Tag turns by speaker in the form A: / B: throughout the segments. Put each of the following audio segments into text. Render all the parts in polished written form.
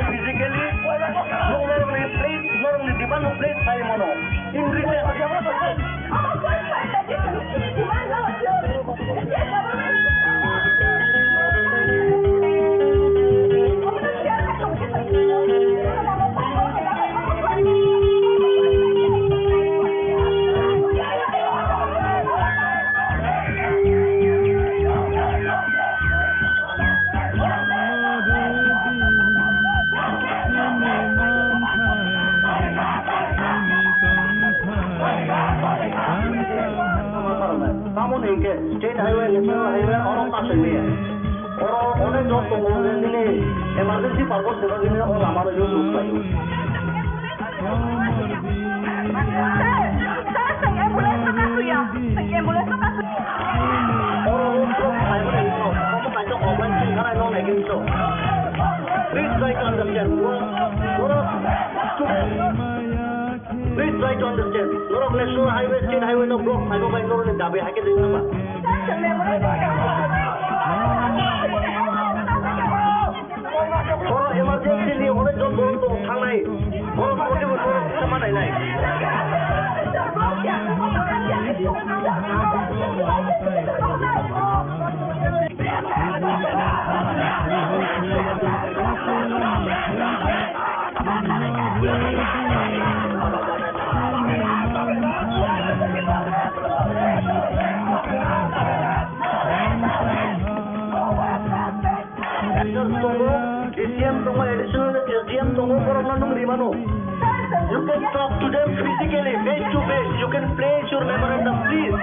A: Physically mono. In return, kamu nih ke state highway, national highway, orang tak sendiri. Orang job tuh mau ini emergency purpose sebab ini orang lama tuh use lupa itu. Orang untuk highway itu, kamu kacau online sih karena non lagi itu. Please try to understand. Please try to understand. Norok national highway, state highway no block. I know by Norok ni dabe hake din nama. Orang emergency ni orang job orang tu thang nai. Orang kote orang sama nai nai. SDM tunggu orang nandung di mana? You can talk to them physically, face to face. You can place your memorandum, please.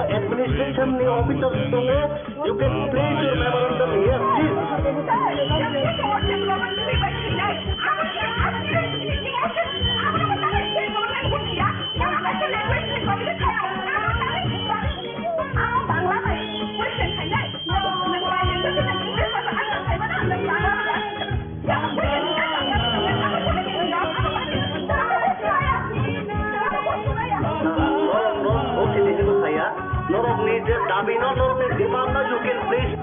A: Administration officers you can place your memorandum here, please. Norok ni tapi norok ni di mana you can place.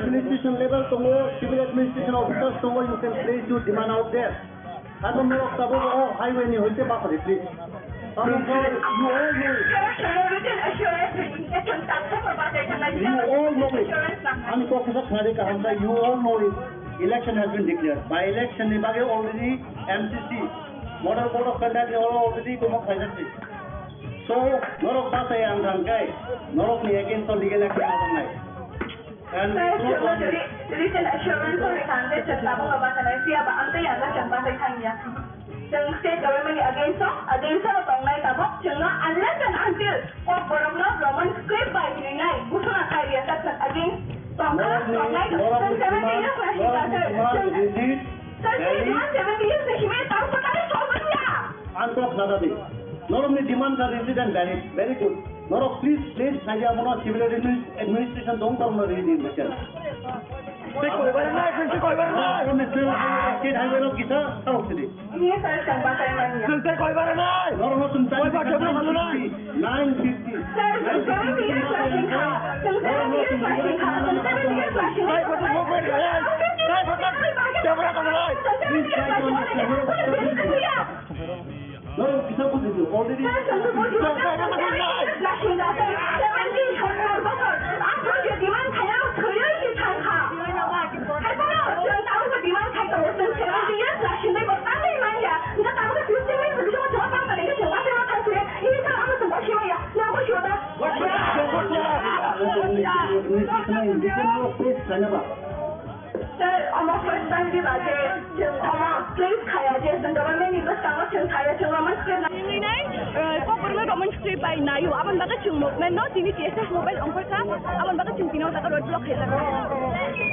A: Administration level, civil administration officers, you can place your demand out there. I don't know if highway ni hoite ba khari please. You all know it. I'm talking about you all know it. Election has been declared. By election, they already MCC, Model Code of Conduct, already come up. So, Norok Basa and Rankai, Norok ni against the legal action. And
B: written assurance or candidate at Tabu Batanaya, but Ante and Russian Batakanya. State government against Tongai Tabu, unless and until Boromna Roman script by Unite, Busana Karia, against Tongai, 70 years, 70 years, he made out for
A: not only demands are resident valid, very good. Not please place Najamona civil administration don't come to read in the church. State highway of Gita, South City.
B: Yes, I can buy my
A: 950. No, already.
B: almost first time di baje almost place khaya je government ni basta ma chang khaya chang ma script ni nai ko perlu government script bai na yo aban baga chung movement no tini TSS mobile angkor ka aban baga chung tino ta road block khela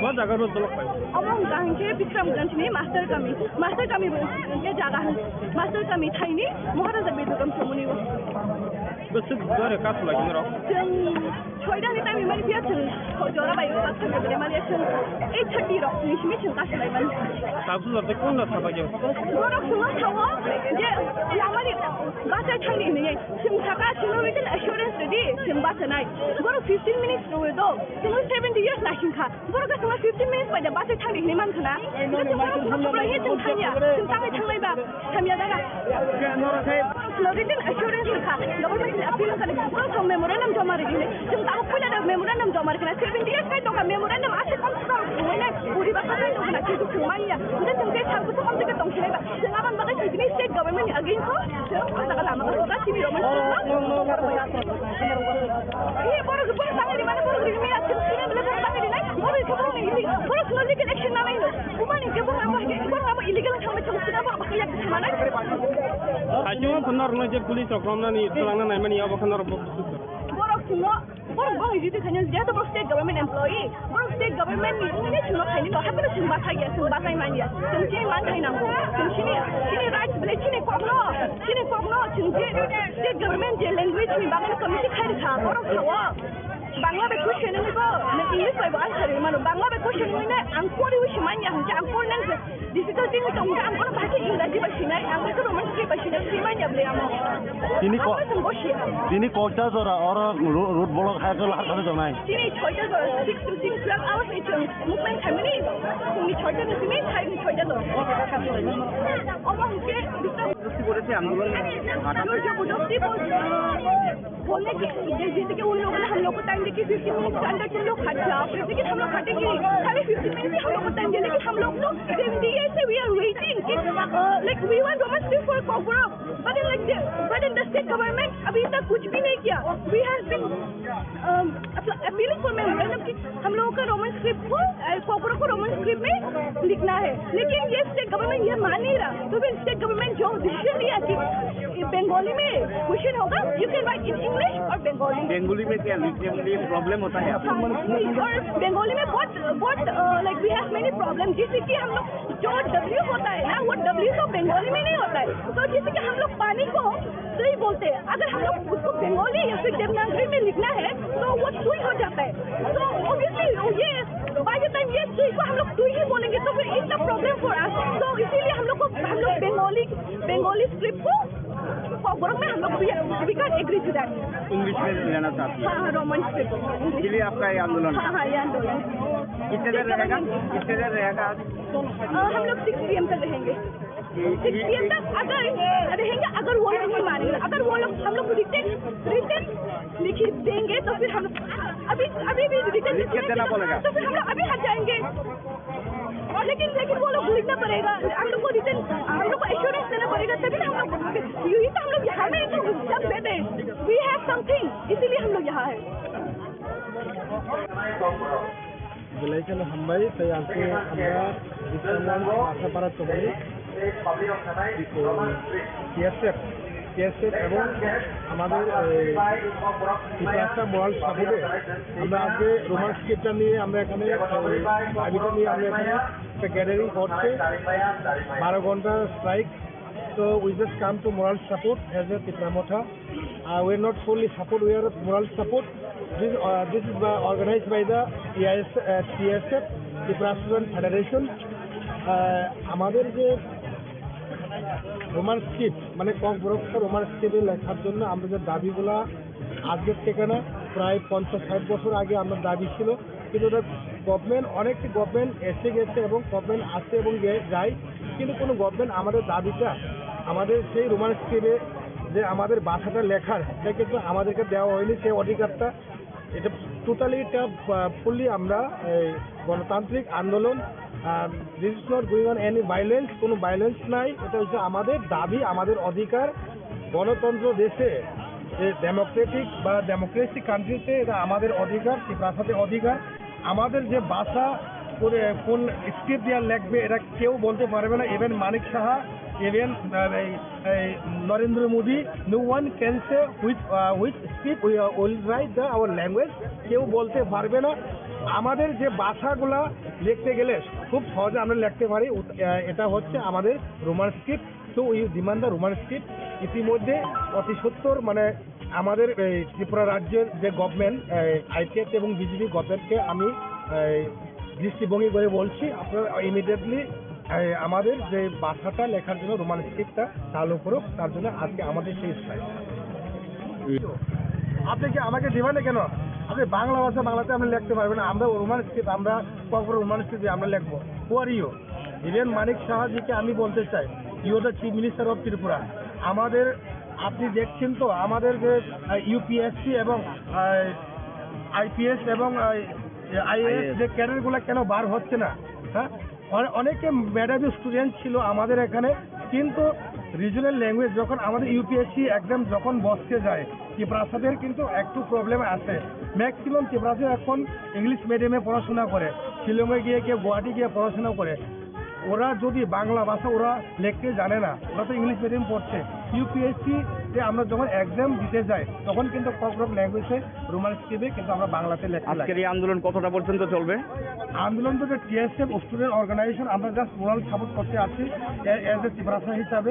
B: ko jaga road block pai among gang ke bikram ganj ni master kami ke jaga master kami thaini mohara jabe dukam chomuni wo
C: बस गरे कास लागि र
B: जों छोइदा नि time माने बिया जों जरा bye बात खाले माने जों 8:30 रक निसिमि जों कास लाइमान
C: साबु जते कोन न थाबा के
B: गरक सुङा थाव जे यामानि बासा थांनि नि जों थाका जों रिटन एश्योरेन्स रेडी जों बासनाय गरक 15 मिनिट्स रो दो जों 70 इयर्स लाखिनखा गरक जों 15 मिनिट्स बाय बासा थांनि नि मानखना जों थांलाय जों थांया जों थाङै थांलायबा थामिया दागा written assurance lekha government ni appeal kane pro memorandum jama regile jum ta pula da memorandum jama rekna 70 years kai to ka memorandum ase kam wala puri ba kai to na kitu kumanya udah tengke thabu to kam te tong chile ba jangan ba kai sini state government ni again ko asa kala ma ko ta sini roman ये बड़ो बड़ो सांगे माने बड़ो रिमी आ चिंता बले सांगे नि नाही बड़ो खबर नहीं इली बड़ो स्लोली कनेक्शन ना नहीं उमानी के बड़ो अब इलीगल थामे चलना बा बकिया थाना
C: Hanya benar saja polis orang ni terang na mani apa kan orang
B: boro semua boro bang itu kan dia tu state government employee boro state government ni semua kan ni apa tu semua saya mania sini man kan nak sini right boleh sini kokno state government je language ni bang committee khai tha boro khawa bangla be question ni ko na english by answer mano bangla be question ni na angkor wi shimanya hanja angkor nan difficulty ni tong angkor bahasa ingraji ba shinai angkor ko roman ke ba shinai shimanya ble amo
A: তিনি কোটা জরা আর road block হাইকেল হাতে জমাই
B: sini choita do 6 to 12 hours itu movement family ni choita ni sini thai ni choita do oma ke
C: কি করেছে আন্দোলন
B: बोलने की जैसे कि उन लोगों ने हम लोग को टाइम देके 15 मिनट के अंदर तुम लोग खा जाओ लेकिन हम लोग खाटेंगे खाली 15 मिनट ही हम लोग को टाइम दे लेकिन हम लोग तो 70 years से we are waiting like we want Roman street for Kokoro but in the state government अभी तक कुछ भी नहीं किया we have been appealing for memorandum कि हम लोगों का रोमन स्क्रिप्ट को Kokoro को रोमन स्क्रिप्ट में लिखना है लेकिन ये स्टेट गवर्नमेंट ये मान नहीं रहा तो फिर स्टेट गवर्नमेंट जो डिसीजन लिया कि बंगाली में क्वेश्चन होगा you can write in English और
C: बेंगोली में क्या लिखने में प्रॉब्लम होता है आपको
B: और बंगाली में बहुत like we have many problem जैसे कि हम लोग जो W होता है ना वो W तो बंगाली में नहीं होता है तो जैसे कि हम लोग पानी को सुई बोलते हैं अगर हम लोग उसको बंगाली या फिर देवनागरी में लिखना है तो वो सुई हो जाता है तो ऑब्वियसली ये बाय द टाइम ये सुई को हम लोग सुई ही बोलेंगे तो फिर इतना प्रॉब्लम फॉर अस तो इसीलिए हम लोग बंगाली स्क्रिप्ट को Kokoro में हम लोग we can't agree to that
C: English में लेना चाहते हैं
B: हाँ रोमन स्क्रिप्ट
C: इसलिए आपका ये आंदोलन
B: हाँ ये आंदोलन
C: कितने देर रहेगा
B: हम लोग 6 PM तक रहेंगे 6 PM तक अगर रहेंगे अगर वो लोग नहीं मानेंगे अगर वो लोग हम लोग रिटर्न लिखित देंगे तो फिर हम अभी भी रिटर्न
C: देना पड़ेगा
B: तो फिर हम लोग अभी हट जाएंगे और लेकिन वो लोग लिखना पड़ेगा हम लोग को रिटर्न हम लोग को एश्योरेंस देना पड़ेगा तभी हम लोग यही तो हम लोग यहाँ में तो सब देते वी हैव समथिंग इसीलिए हम लोग यहाँ है
D: Belajar hambai saya asyik আমরা বিশ্বনাথ আশাপাড়া চৌধুরী TSF এবং আমাদের মোরাল সাপোর্টে আমরা আজকে রোমান স্ক্রিপ্টটা নিয়ে আমরা এখানে দাবিটা নিয়ে আমরা এখানে একটা গ্যাদারিং করছি 12 ঘন্টা strike So we just come to moral support as a Pitramotha. We are not fully support, we are moral support. This is organized by the TSF, the Prasuran Federation. আমাদের যে রোমান স্ক্রিপ্ট মানে Kokborok Roman স্ক্রিপ্টে লেখার জন্য আমরা যে দাবিগুলা আজকের থেকে না প্রায় 50-60 বছর আগে আমরা দাবি ছিল কিন্তু ওটা গভর্নমেন্ট অনেকটি গভর্নমেন্ট এসে গেছে এবং গভর্নমেন্ট আসে এবং যায় কিন্তু কোনো গভর্নমেন্ট আমাদের দাবিটা আমাদের সেই রোমান স্ক্রিপ্টে যে আমাদের ভাষাটা লেখার এটা কিন্তু আমাদেরকে দেওয়া হয়নি সেই অধিকারটা এটা টোটালি এটা ফুললি আমরা গণতান্ত্রিক আন্দোলন this is not going on any violence কোনো ভায়োলেন্স নাই এটা হচ্ছে আমাদের দাবি আমাদের অধিকার গণতন্ত্র দেশে যে ডেমোক্রেটিক বা ডেমোক্রেসি কান্ট্রিতে এটা আমাদের অধিকার সেই ভাষাতে অধিকার আমাদের যে ভাষা কোন স্ক্রিপ্ট দিয়ে লিখবে এটা কেউ বলতে পারবে না even Manik Saha even Narendra Modi no one can say which script will write our language কেউ বলতে পারবে না আমাদের যে ভাষাগুলা লিখতে গেলে খুব সহজে আমরা লিখতে পারি এটা হচ্ছে আমাদের রোমান স্ক্রিপ্ট তো we demand the Roman script ইতিমধ্যে অতি সত্তর মানে আমাদের ত্রিপুরা রাজ্যের যে গভর্নমেন্ট আইপিএফ এবং বিজেপি গভর্নমেন্টকে আমি দৃষ্টিভঙ্গি করে বলছি আপনারা ইমিডিয়েটলি আমাদের যে ভাষাটা লেখার জন্য রোমান স্ক্রিপ্টটা চালু করুক তার জন্য আজকে আমাদের সেই স্ট্রাইক আপনি কি আমাকে দিবেন না কেন আপনি বাংলা ভাষা বাংলাতে আপনি লিখতে পারবেন আমরা রোমান স্ক্রিপ্ট আমরা কখনো রোমান স্ক্রিপ্ট আমরা লিখবো হু আর ইউ ইভেন মানিক সাহাজিকে আমি বলতে চাই you the chief minister of Tripura আমাদের আপনি দেখছেন তো আমাদের যে ইউপিএসসি এবং আইপিএস এবং আইএএস যে ক্যাডারগুলো কেন বার হচ্ছে না, হ্যাঁ? অনেকে মেধাবী স্টুডেন্ট ছিল আমাদের এখানে, কিন্তু রিজনাল ল্যাঙ্গুয়েজ যখন আমাদের ইউপিএসসি এক্সাম যখন বসতে যায়, ত্রিপুরাদের কিন্তু একটু প্রবলেম আছে। ম্যাক্সিমাম ত্রিপুরাতে এখন ইংলিশ মিডিয়ামে পড়াশোনা করে, শিলংয়ে গিয়ে কেউ গুয়াহাটি গিয়ে পড়াশোনা করে। ওরা যদি বাংলা ভাষা ওরা লিখতে জানে না, ওরা তো ইংলিশ মিডিয়াম পড়ছে। ইউপিএসসি তে আমরা যখন এক্সাম দিতে যাই তখন কিন্তু ককরক ল্যাঙ্গুয়েজে রোমান স্ক্রিপ্টে কিন্তু আমরা বাংলাতে লেখা লাগে।
E: আজকের এই আন্দোলন কতটা পর্যন্ত চলবে?
D: আন্দোলন তো যে টিএসএফ স্টুডেন্ট অর্গানাইজেশন, আমরা জাস্ট মোরাল সাপোর্ট করতে আছি এজ এ ত্রিপুরা হিসাবে।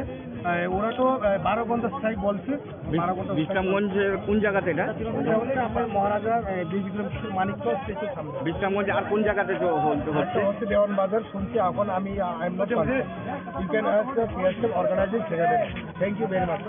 D: ওরা তো 12 ঘন্টা স্ট্রাইক বলছে। 12 ঘন্টা
E: বিশ্রামগঞ্জের কোন জায়গাতে এটা?
D: আমার মহারাজা বিজয় মানিক স্টেশন সামনে।
E: বিশ্রামগঞ্জে আর কোন জায়গাতে হচ্ছে?
D: হচ্ছে দেওয়ান বাজার শুনছি এখন আমি I am not you can ask the TSF organisation secretary. Thank you very much.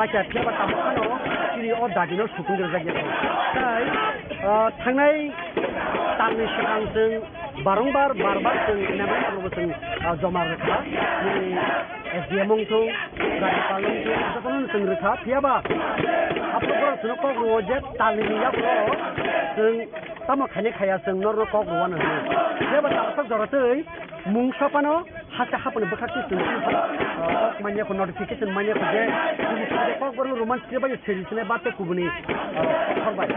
F: लाइक फियाबा ताबखानो सिरि अ दागिनो सुकुंदर जायगायाव ताइ थांनाय ताननि सिगां जों बारंबार जों नामाबो जों जमा रोखा एसडिएमंखौ राज्यपालंखौ जखन जों रोखा फियाबा आपको जों कग्रुओ जे तालिनियाफ्रो जों तामा खाने खाया जों नर कग्रुवानो फियाबा ताबसा जरतै मुंसापानो हासा हापनो बखाति जों मानिया को नोटिफिकेशन मानिया को जे कग्रुओ रोमान स्क्रिप्ट सेरिसने बाते कुबुनि खरबाय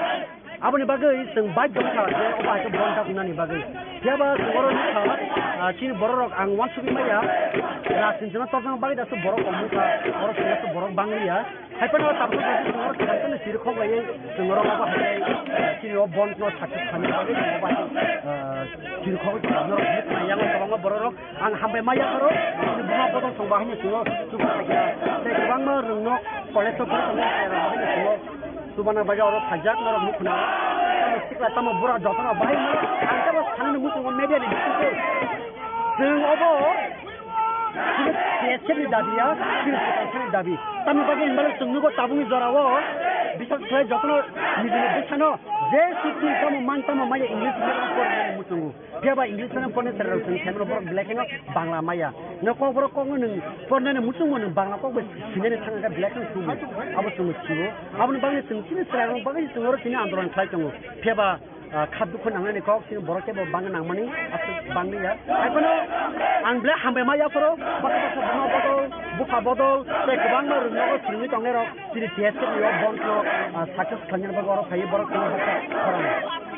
F: aboni bagai seng baik dongka je oba ke bonta kunani bagai siapa borok nikah cini borok ang wan subi maya rasin cina torjang bagai dasu borok omuka borok cina tu borok banglia hai pernah tahu tu borok cina tu siruk kau bagai borok apa hai cini ob bond no sakit kami bagai oba siruk kau tu borok nikah yang orang borok ang sampai maya karo ini bunga potong songbahnya semua suka saja saya bang mer no kolektor potong era bagai semua Subana baja orang pajak orang mukna, kalau sikla tamu burak jatuh bayi, angka थांनो मुसुंखौ मेडियानि बिथिंखौ जों अबो DSKनि दाबिया सिरियासनि दाबि तामि बागे इनबाल जोंनुगो ताबुनि जरावो बिसार थ्राय जतन निजिनि बिसानो जे सुखनि कामो मानतामो माया इंलिश मिडियाम फरायनाय मुसुंगु बेबा इंलिश मिडियाम फरायनाय सेराव जों सेमरो बर ब्लेकेनो बांला माया नको बर कोंगो नों फरायनाय मुसुंगु नों बांला कोबो सिनेने थांगा ब्लेकेनो सुमु आबो जों मिथिगौ आबो बांनि जोंथिनि सेराव बागे जोंरो सिने आन्दोलन खालायदों बेबा खादुखौ नांनानै कक सिन बरकेबो बांनो नांमानि आसु बांनिया आइखोनो आं ब्ले हामबाय मायाफोरो बाथाखौ बुङा बदल बुखा बदल बे गोबां रुङाव सिनि दंनेर सिरि DSKनि बन्द साक्सेस खालामनो बागो फायो बर कोन फराम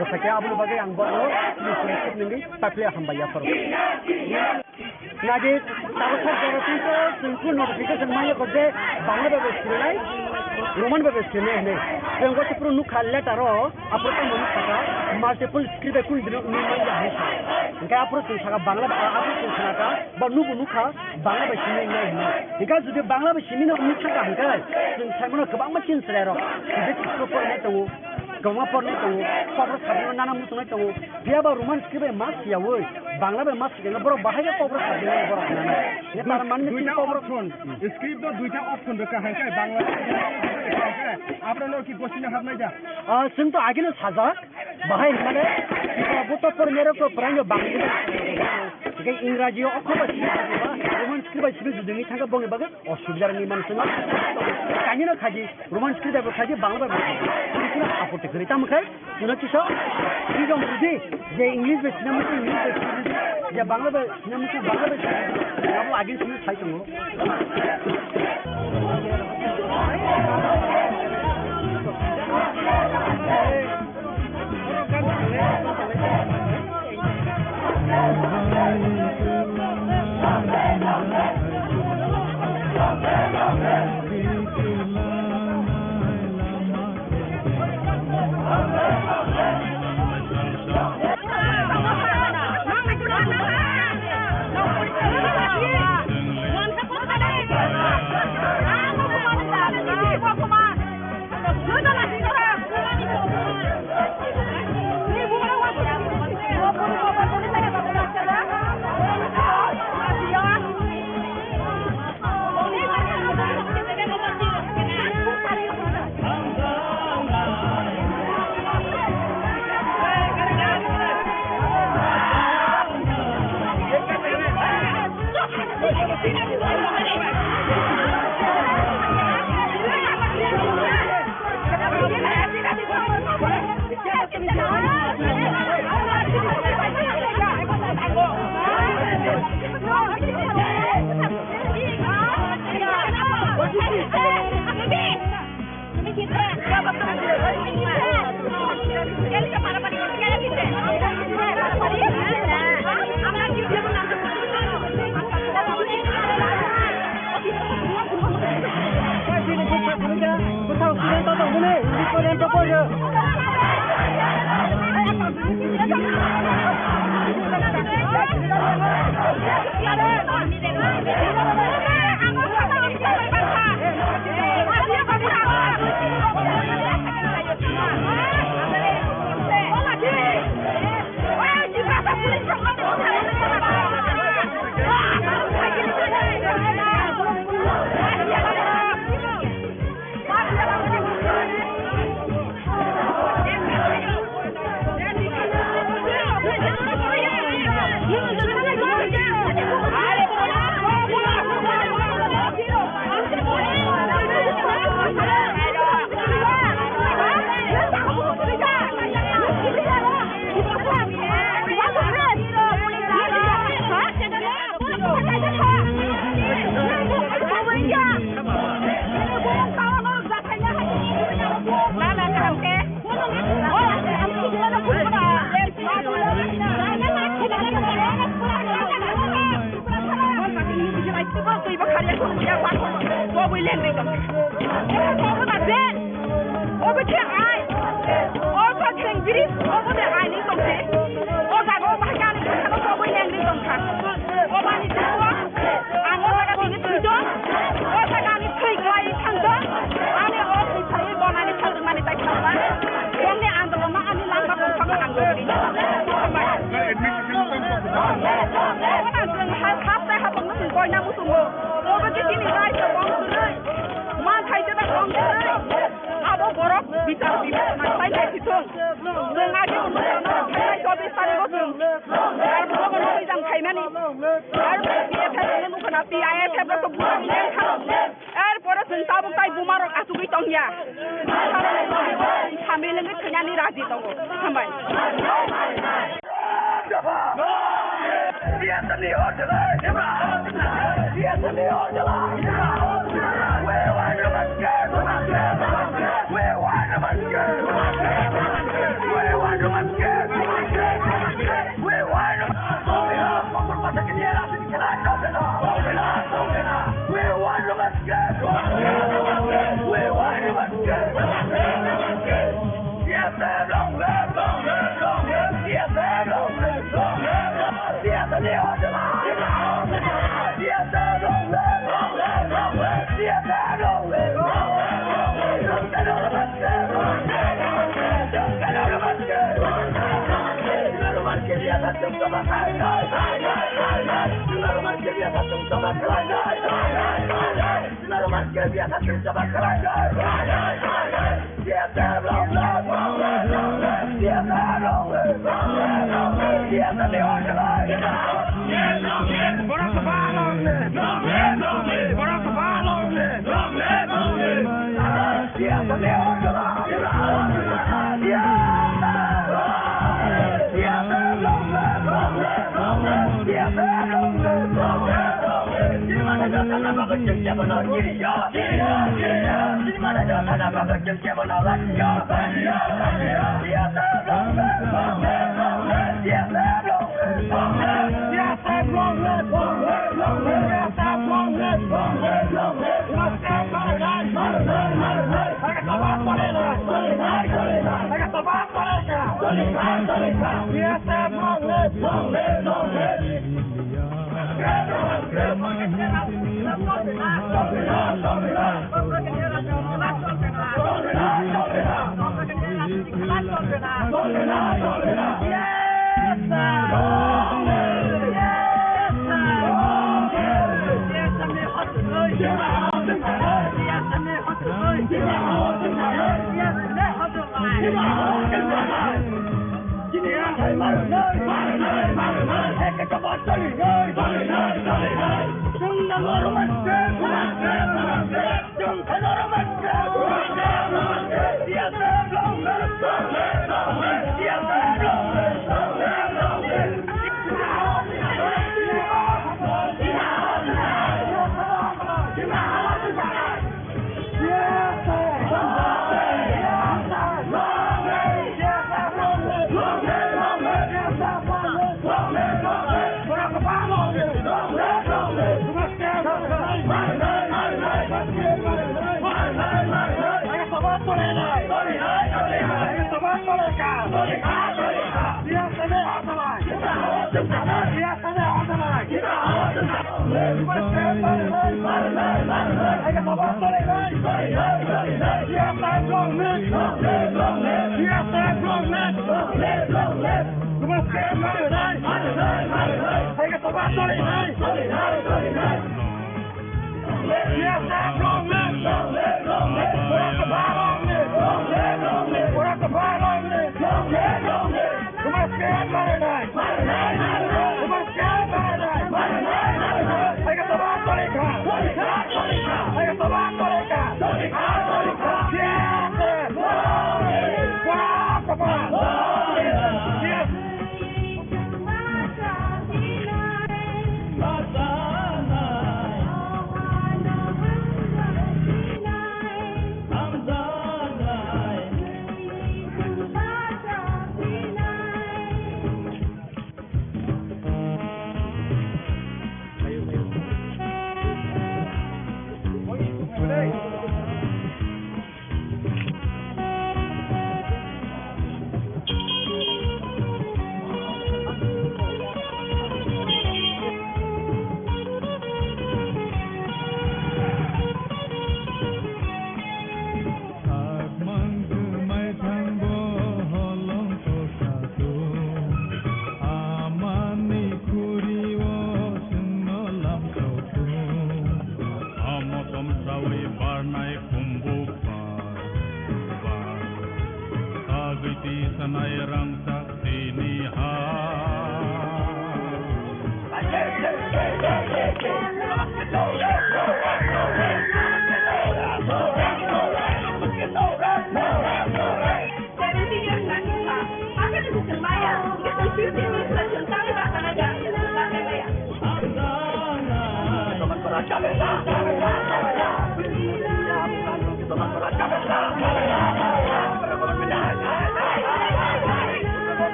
F: रफाके आबु बागे आं बरो सिरि नंगै ताकले हामबायाफोरो नागे ताबो सरकारथिंखौ जोंखौ नोटिफिकेशन माया गजे बांला बाबे सिलाय रोमान बाबे सिने ने जों गथ'फोर नुखा लेटारो आप्रता मनु थाका माल्टिपल स्क्रिप्ट कुन दिन उनिमान जाहै इनका आप्रो संसागा बांला आप्रो संसागा बा नुबु नुखा बांला बाय सिने ने इनका जुदि बांला बाय सिने ने उनि थाका हंकाय जों साइमनो गोबां मानसिन सरायरो जुदि स्क्रिप्ट फरायनाय दङ गमा फरायनाय दङ खबर साबनो नाना मुसुनाय दङ बेयाबा रोमान स्क्रिप्ट मासियावै बांला बाय मासिया बर बाहाय खबर साबनो बर खाना ने तार माननि दुइटा ऑप्शन
D: स्क्रिप्ट दुइटा ऑप्शन रखा है काय बांला আপনারা কি কোশ্চেন হাবনাই যা
F: जों तो आगे साजा बाहाय माने गथ'फोर मेरको प्राय बांला के इंराजी अखबा रोमान स्क्रिप्ट सिबि जुदि थांगा बंगे बागे असुबिदानि मानसुना कानिना खाजि रोमान स्क्रिप्ट खाजि बांला बागे आपत्ति करि तामखाय जुना किसो फ्रीडम जुदि जे इंग्लिश बे सिनेमा इंग्लिश जे बांला बे सिनेमा बांला बे अब आगे सुनि थाइतंगो
B: bicara sampai dari situ. Sengaja untuk saya coba tarik bosong. Kalau bukan orang jam kayak mana? Kalau dia saya bukan api ayat saya berkebutuhan yang kalau. Pora sentak bukai bumarok asuk itu ya. Kami lagi kenyani razi tu. Sampai. Dia seni order lah. Dia seni order lah. Where are you, man? Where are you, man? Where are you, man? Where are you? Motor masa kini lah. Where are you, man? Where are you, man? Yes, long live, long live, long live. Yes, long live, long live. Yes, the order line. Yes, long live, long live, long live. Yes, long live, long live. Don't get out of my skin. Don't get out of my skin. Little man, give me a touch of my hand. Little man, give me a touch of my hand. Little man, give me a touch of my hand. Yes, long live, long live, long live. Yes, long live, long live, long live. Yes, the order line. Yes, long live. Barack Obama, long live. Long live, long live. Barack Obama, long live. Long live, long live. Yes, the order line. Yes, long live. Yes, long live, long live, long live. Yes, long live, long live, long live. Di mana sana bekerja siapa nak dia? Di mana sana bekerja siapa nak dia? Dia long live, long live, long live. Dia long live, long live. Dia long live, long live, long live. Dia long live, long live, long live. Mesti paradise, paradise. Agak tabak bolehlah, bolehlah. Agak tabak bolehlah, bolehlah. Dia long live, long live, long live. Yes,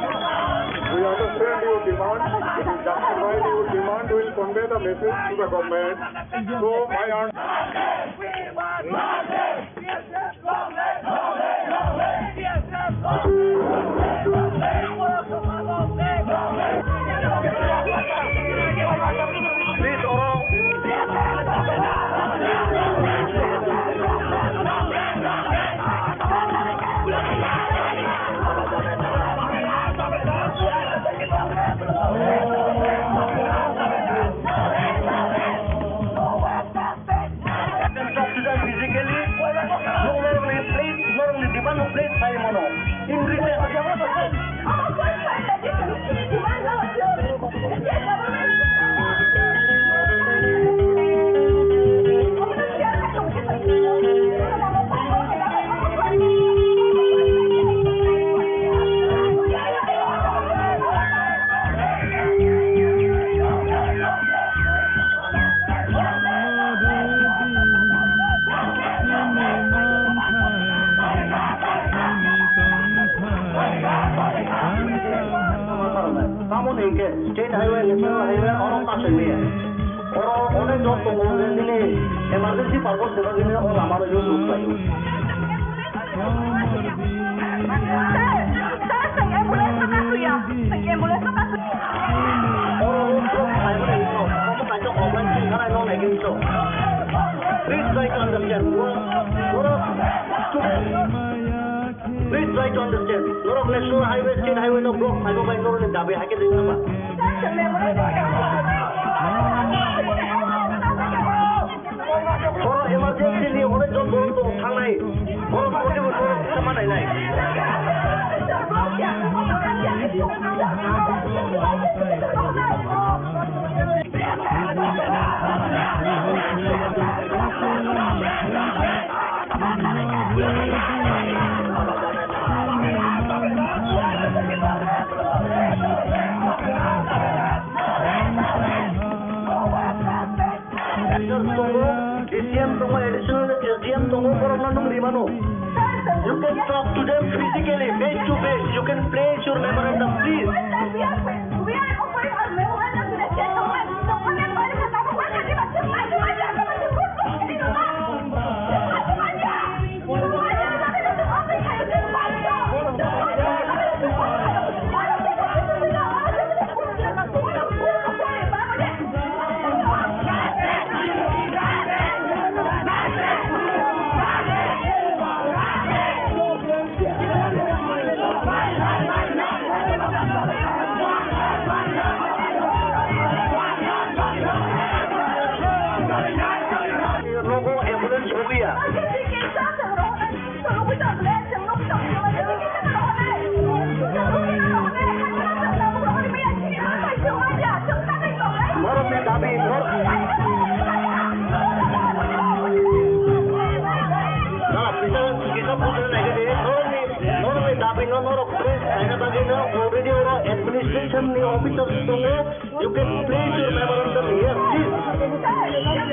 G: We understand your demand. Justified your demand will convey the message to the government. So my answer.
A: Please, Oro. State highway, national highway, all of Kashmir. और उन्हें जो तो बोलने दिले emergency purpose देने दिले और हमारा जो ग्रुप है Please try to understand. Please try to understand. Lot of national highway, state highway, no block. I don't know the dabe hake dei nama. For emergency ni ore jon bol to thang nai. For motive for sama nai nai. You can talk to them physically, face to face. You can place your memorandum, please. Administration officers, you can place your memorandum here, please.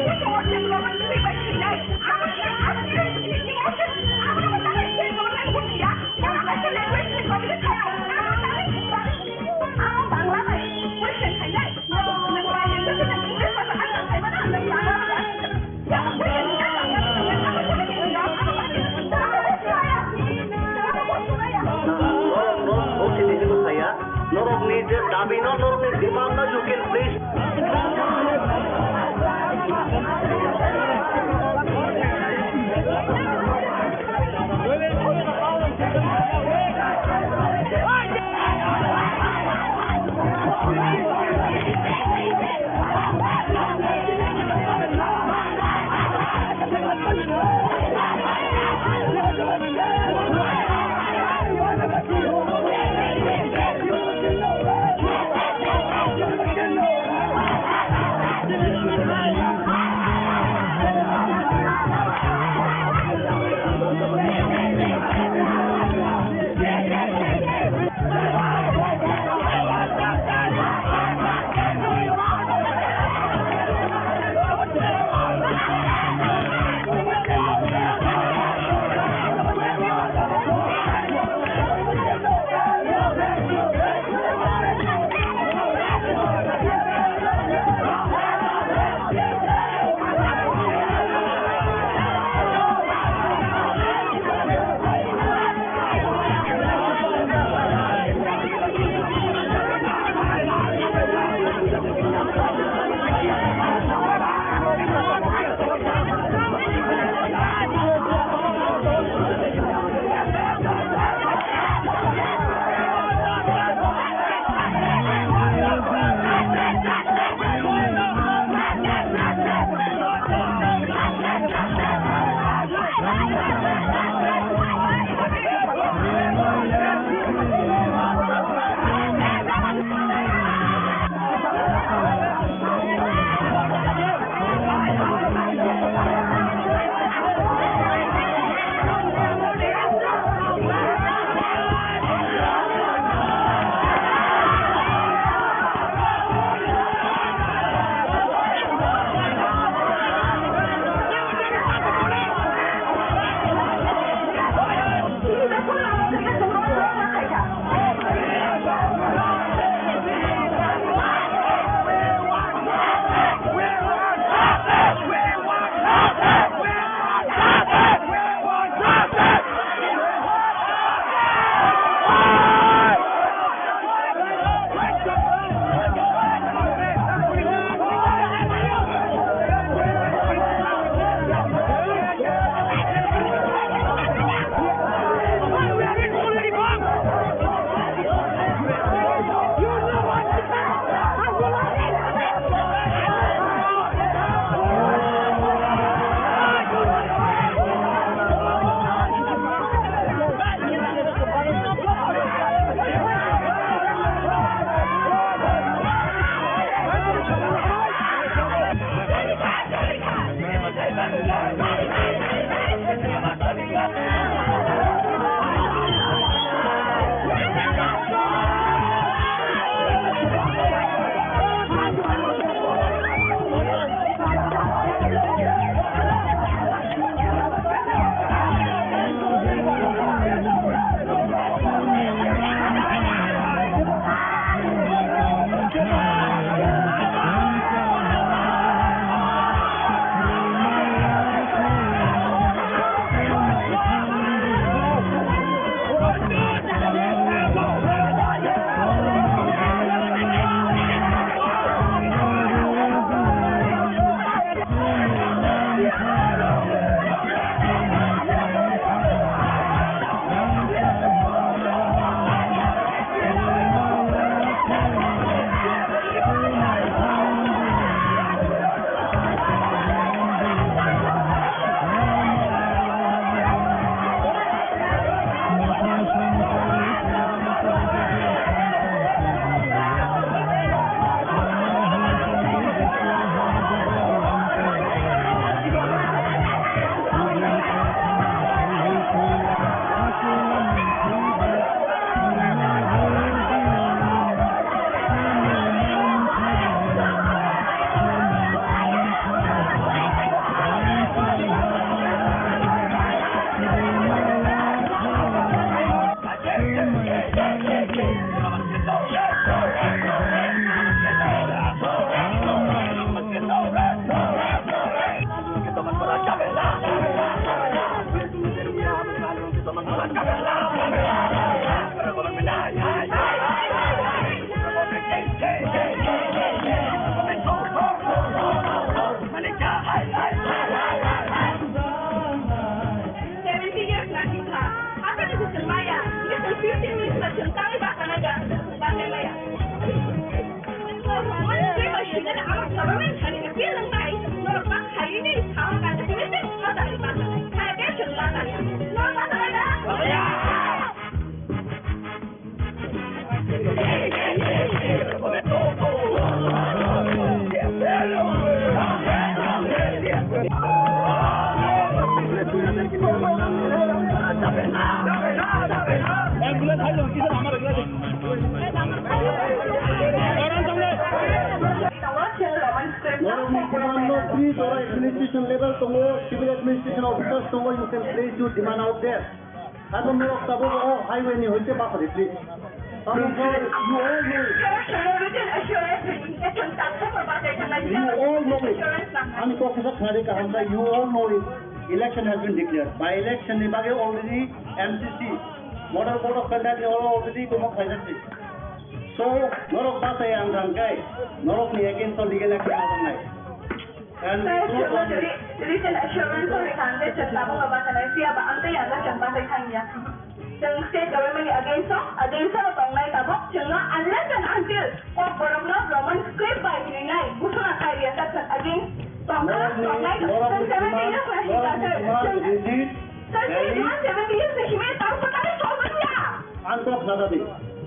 A: Please, or administration level, civil administration officers, you can place your demand out there. I don't know if highway ni hoite ba khari please. You all know. You all know it. Ani professor khade ka hamda you all know it. Election has been declared. By election ni bage already MCC, Model Code of Conduct already kuma khaidati. So, norok ba sa yang rangkai, norok ni against legal action nai.
B: Recent assurance of the Chetnabo Batanisia, but I'm saying that Batakanya. The state government against Tongai Tabo, unless and until Corona Roman script by the night, Busana Karia, that's against Tongai, 70 years, she made out for
A: that.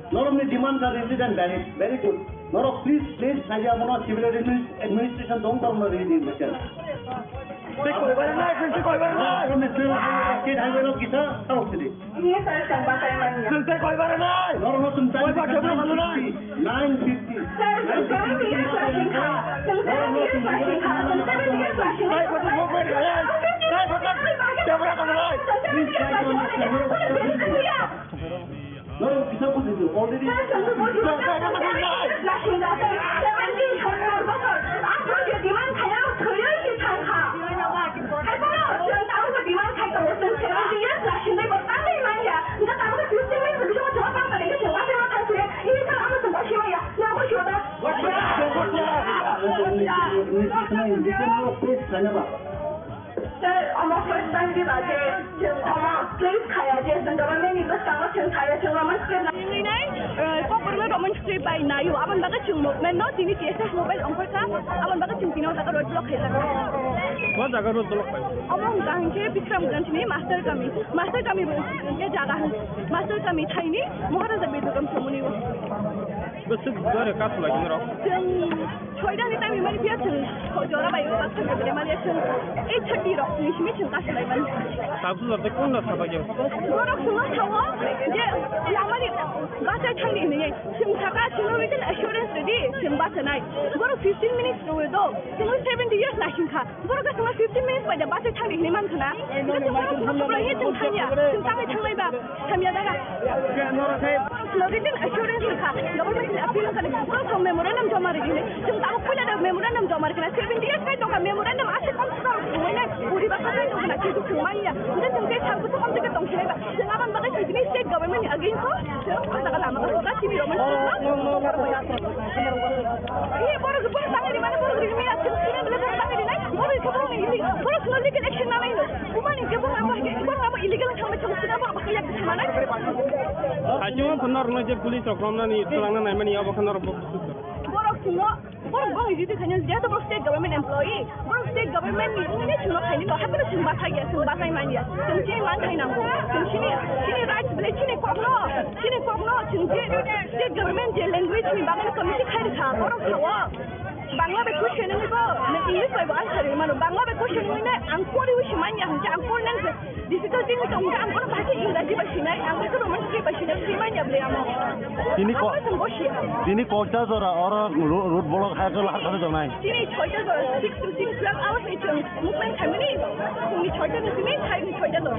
A: Normally demands are rigid and valid. Very good. Now, please place Najamono civil administration don't come to read this. State highway of Gita, how today?
B: Yes, I can, but I'm not.
A: No, some time 950.
B: Sir, 70 years flashing car. 70 years flashing car. 70 years flashing car.
A: No, it's not good. Already.
B: Sir, I'm a first time to place Kayajas and government is the summer to Kayajas Roman script. Popular Roman script by Nayu, Aman Bakachum movement, not in the TSS mobile on Perka, Aman Bakachino, the road block.
C: What a road block?
B: Among Gange, Bikram Gantini, Master Kami, Master Kami Tiny, Mohara the Bedroom Community.
C: But it's very castle like in rock.
B: Choidan time you might be able to Kojora by your master of the Malaysian 830 rock, which mission Castle.
C: Tabs of the corner of a game.
B: What of Sumahawa? Yamari, Bata Tani, Simtaka, with an assurance today, Simbata night. What of 15 minutes to a dog? 70 years Nashinka. What of 15 minutes by the bus time in Montana. जों थाङै थांबायबा थामिया दागा Floridian assurance ka government appeal ka ko memorandum jama rehine जों दा पहिला memorandum jama rehine 78 kai to ka memorandum ase kom ko मोने पूरी बात kai to kana ki to maiya उदा जों के थाल को kom के तंग छेबा जों आबान बागा सिगनि स्टेट गवर्नमेंट अगेन को जों आसा लामा को का सिबि रोमन ये बरो बांगली माने बरो रिमी आसे सिने बले बांगली नाइ बरो को बरो स्लोली कनेक्शन ना नाइनो उमानि के बरो illegal थांबा चंगसिना बरो बाखिया माने
C: Hanya benar saja polis rokomnan itu langan naik ya bukan orang
B: Borok semua, borok bang itu hanya dia tu state government employee. Borok state government ni cuma kali ni, apa tu cuma bahasa ya, cuma bahasa mania. Cuma cini mana ni nampu, cini rights boleh cini kogno, cuma state government je language ni bahasa komisi khari kah, borok semua. Bangla be question ni ko, na English by answer ni mana. Bangla be question ni na angkor itu semanya, hanya angkor nang difficulty ni tu, hanya angkor bahasa Inggeris bahasa ni, angkor tu Roman script bahasa ni, semanya boleh amo.
A: তিনি কয়টা জোড়া আর road বড় খাই তো লাখ খাতে জনাই
B: Sini choice tu, 6 to 12 hours itu movement kami ni, ini choice tu sini, hari ni choice tu.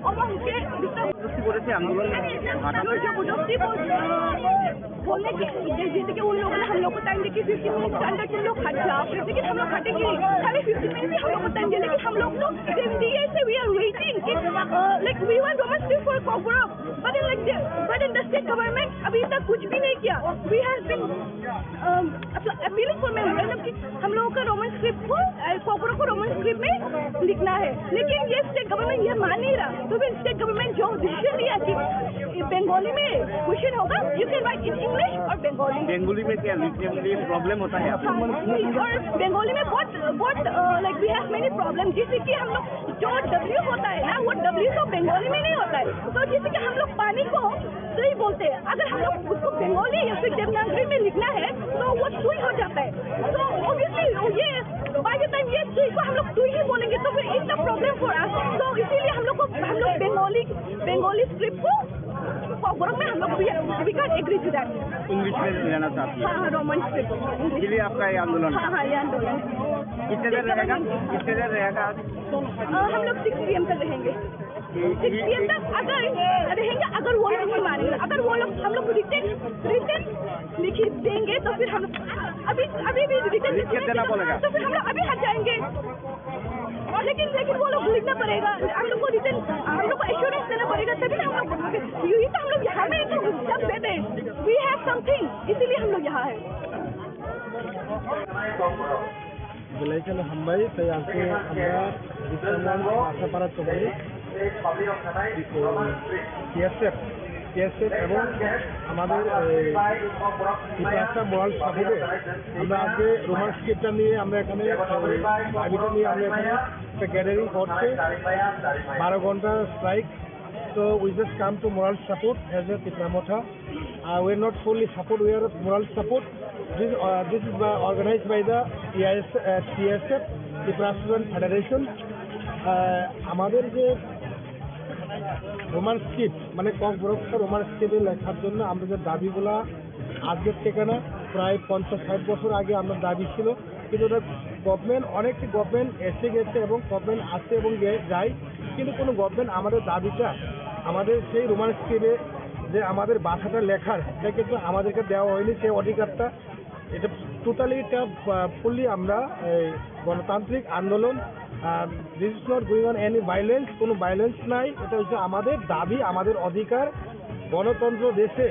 B: Orang ke,
E: কি করেছে আন্দোলন
B: जो जबरदस्ती बोलने की जैसे कि उन लोगों ने हम लोग को टाइम देखी 15 मिनट के अंदर तुम लोग हट जाओ लेकिन हम लोग हटेंगे खाली 15 मिनट हम लोग को टाइम दिया लेकिन हम लोग तो 70 years से we are waiting like we want Roman script for Kokoro but in the state government अभी तक कुछ भी नहीं किया we have been appealing for memorandum कि हम लोगों का रोमन स्क्रिप्ट को Kokoro को रोमन स्क्रिप्ट में लिखना है लेकिन ये स्टेट गवर्नमेंट ये मान नहीं रहा तो फिर स्टेट गवर्नमेंट जो डिसीजन लिया कि बंगाली में क्वेश्चन होगा you can write in English और बंगाली
E: बेंगोली में क्या लिखने में प्रॉब्लम होता है
B: और बंगाली में बहुत like we have many problem जैसे कि हम लोग जो W होता है ना वो W तो बंगाली में नहीं होता है तो जैसे कि हम लोग पानी को सुई बोलते हैं अगर हम लोग उसको बंगाली या फिर देवनागरी में लिखना है तो वो सुई हो जाता है तो ऑब्वियसली ये बाय द टाइम ये सुई को हम लोग सुई ही बोलेंगे तो फिर it's a problem for us तो इसीलिए हम लोग बंगाली स्क्रिप्ट को Kokoro में हम लोग we can't agree to that.
E: English में लेना चाहते हैं
B: हाँ रोमन स्क्रिप्ट
E: इसलिए आपका ये आंदोलन
B: हाँ ये आंदोलन
E: कितने देर रहेगा
B: हम लोग 6 PM तक रहेंगे 6 PM तक अगर रहेंगे अगर वो लोग नहीं मानेंगे अगर वो लोग हम लोग रिटर्न लिख देंगे तो फिर हम अभी भी रिटर्न
E: देना पड़ेगा
B: तो फिर हम लोग अभी हट जाएंगे लेकिन वो लोग लिखना पड़ेगा हम लोग को रिटर्न हम लोग को एश्योरेंस देना पड़ेगा तभी हम लोग यही तो हम लोग यहाँ में तो सब देते वी हैव समथिंग इसीलिए हम लोग यहाँ है
D: Belajar hambai saya angke আমরা বিশ্বনাথ আশাপাড়া চৌধুরী TSF এবং আমাদের মোরাল সাপোর্টে আমরা আজকে রোমান স্ক্রিপ্টটা নিয়ে আমরা এখানে দাবিটা নিয়ে আমরা এখানে একটা গ্যাদারিং করছে 12 ঘন্টা strike So we just come to moral support as a Tipramotha. We are not fully support, we are moral support. This is organized by the TSF, Tripura Student Federation. আমাদের যে রোমান স্ক্রিপ্ট মানে ককবরকটা Roman স্ক্রিপ্টে লেখার জন্য আমরা যে দাবিগুলা আজকের থেকে না প্রায় 50-60 বছর আগে আমরা দাবি ছিল কিন্তু ওটা গভর্নমেন্ট অনেকটি গভর্নমেন্ট এসে গেছে এবং গভর্নমেন্ট আসে এবং যায় কিন্তু কোনো গভর্নমেন্ট আমাদের দাবিটা আমাদের সেই রোমান স্ক্রিপ্টে যে আমাদের ভাষাটা লেখার এটা কিন্তু আমাদেরকে দেওয়া হয়নি সেই অধিকারটা এটা টোটালি এটা ফুললি আমরা গণতান্ত্রিক আন্দোলন this is not going on any violence কোনো ভায়োলেন্স নাই এটা হচ্ছে আমাদের দাবি আমাদের অধিকার গণতন্ত্র দেশে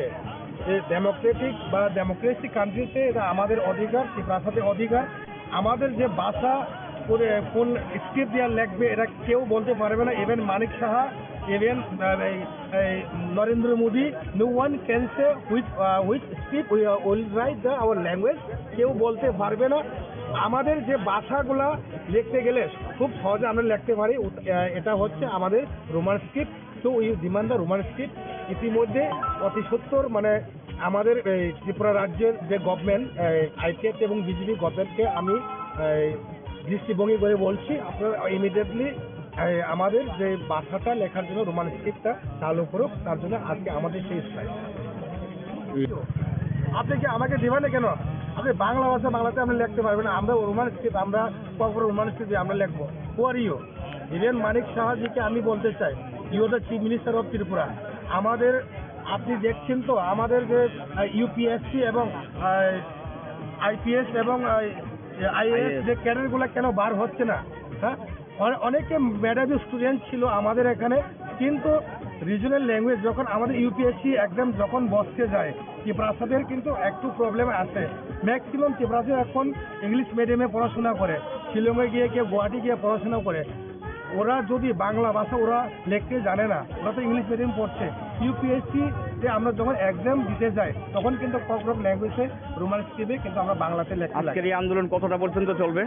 D: ডেমোক্রেটিক বা ডেমোক্রেসি কান্ট্রিতে এটা আমাদের অধিকার সেই ভাষাতে অধিকার আমাদের যে ভাষা কোন স্ক্রিপ্ট দেওয়া লিখবে এটা কেউ বলতে পারবে না even Manik Saha even Narendra Modi no one can say which script will write our language কেউ বলতে পারবে না আমাদের যে ভাষাগুলা লিখতে গেলে খুব সহজে আমরা লিখতে পারি এটা হচ্ছে আমাদের রোমান স্ক্রিপ্ট তো we demand the Roman script ইতিমধ্যে অতি সত্তর মানে আমাদের ত্রিপুরা রাজ্যের যে গভর্নমেন্ট আইটিএফ এবং বিজেপি গভর্নমেন্টকে আমি দৃষ্টিভঙ্গি করে বলছি আপনারা ইমিডিয়েটলি আমাদের যে ভাষাটা লেখার জন্য রোমান স্ক্রিপ্টটা চালু করুক তার জন্য আজকে আমাদের সেই স্ট্রাইক আপনি কি আমাকে দিবেন কেন আপনি বাংলা ভাষা বাংলাতে আপনি লিখতে পারবেন না, আমরা রোমান স্ক্রিপ্ট, আমরা কখনো রোমান স্ক্রিপ্ট আমরা লিখবো। হু আর ইউ? ইভেন মানিক সাহাজিকে আমি বলতে চাই, you the chief minister of Tripura. আমাদের আপনি দেখছেন তো আমাদের যে ইউপিএসসি এবং আইপিএস এবং আইএএস যে ক্যাডারগুলো কেন বার হচ্ছে না? হ্যাঁ, অনেকে মেধাবী স্টুডেন্ট ছিল আমাদের এখানে, কিন্তু রিজনাল ল্যাঙ্গুয়েজ যখন আমাদের ইউপিএসসি এক্সাম যখন বসতে যায়, ত্রিপুরাসাদের কিন্তু একটু প্রবলেম আছে। ম্যাক্সিমাম ত্রিপুরাসা এখন ইংলিশ মিডিয়ামে পড়াশোনা করে, শিলংয়ে গিয়ে কেউ গুয়াহাটি গিয়ে পড়াশোনা করে। ওরা যদি বাংলা ভাষা ওরা লিখতে জানে না, ওরা তো ইংলিশ মিডিয়াম পড়ছে। ইউপিএসসি যে আমরা যখন এক্সাম দিতে যাই তখন কিন্তু কখনো ল্যাঙ্গুয়েজে রোমান স্ক্রিপ্টে কিন্তু আমরা বাংলাতে লিখতে
E: আজকের এই আন্দোলন কতটা পর্যন্ত চলবে?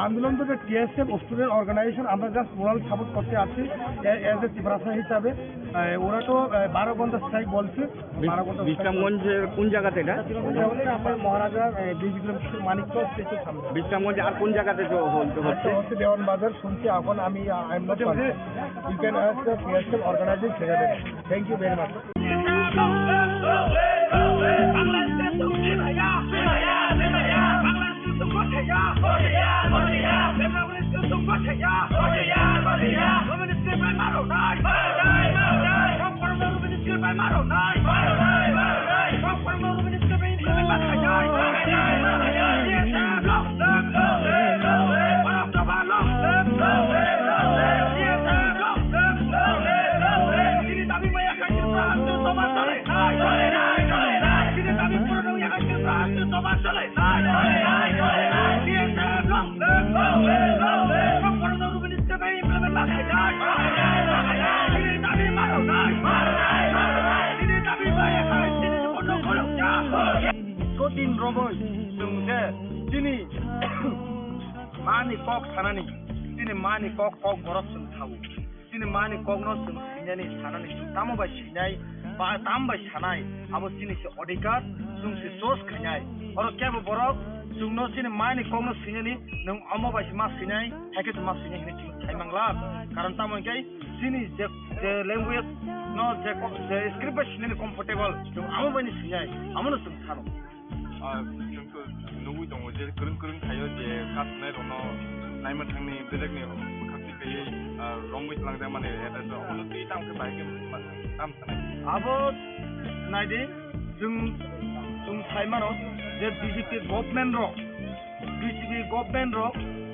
D: আন্দোলন তো টিএসএফ স্টুডেন্ট অর্গানাইজেশন, আমরা জাস্ট মোরাল সাপোর্ট করতে আছি এজ এ ত্রিপুরাসা হিসাবে। ওরা তো 12 ঘন্টা স্ট্রাইক বলছে। 12 ঘন্টা
E: বিশ্রামগঞ্জের কোন জায়গাতে এটা?
D: আমার মহারাজা বিক্রম মানিক্য স্টেশন সামনে।
E: বিশ্রামগঞ্জে আর কোন জায়গাতে হচ্ছে?
D: দেওয়ান বাজার শুনছি এখন আমি। You can ask the TSF organisation secretary. Thank you very much.
H: दिन रबय जों जे दिनै मानि कक सानानै दिनै मानि कक बरफ जों थावो दिनै मानि ककनो जों सिनायनि सानानै जों तामबाय सिनाय बा तामबाय सानाय आबो दिनै से अधिकार जों से सोस खनाय और केबो बरफ जोंनो दिनै मानि ककनो सिनायनि नों अमबाय मा सिनाय हेके मा सिनाय हेने जों थाइमांला कारण तामंकै दिनै जे लैंग्वेज नो जे स्क्रिप्ट सिनायनि कम्फर्टेबल जों अमबायनि सिनाय आमनो जों सानो
G: जोंखौ नुबाय दङ जे गोरों थायो जे गासैनाय दङ नायनो थांनि बेलेगनि मोखांथि गैयै रंबै लांजा माने एटा अनो दै दामखौ बायगे दाम थानाय
H: आबो नायदि जों थाइमानो जे बिजेपि गभर्नमेन्ट रो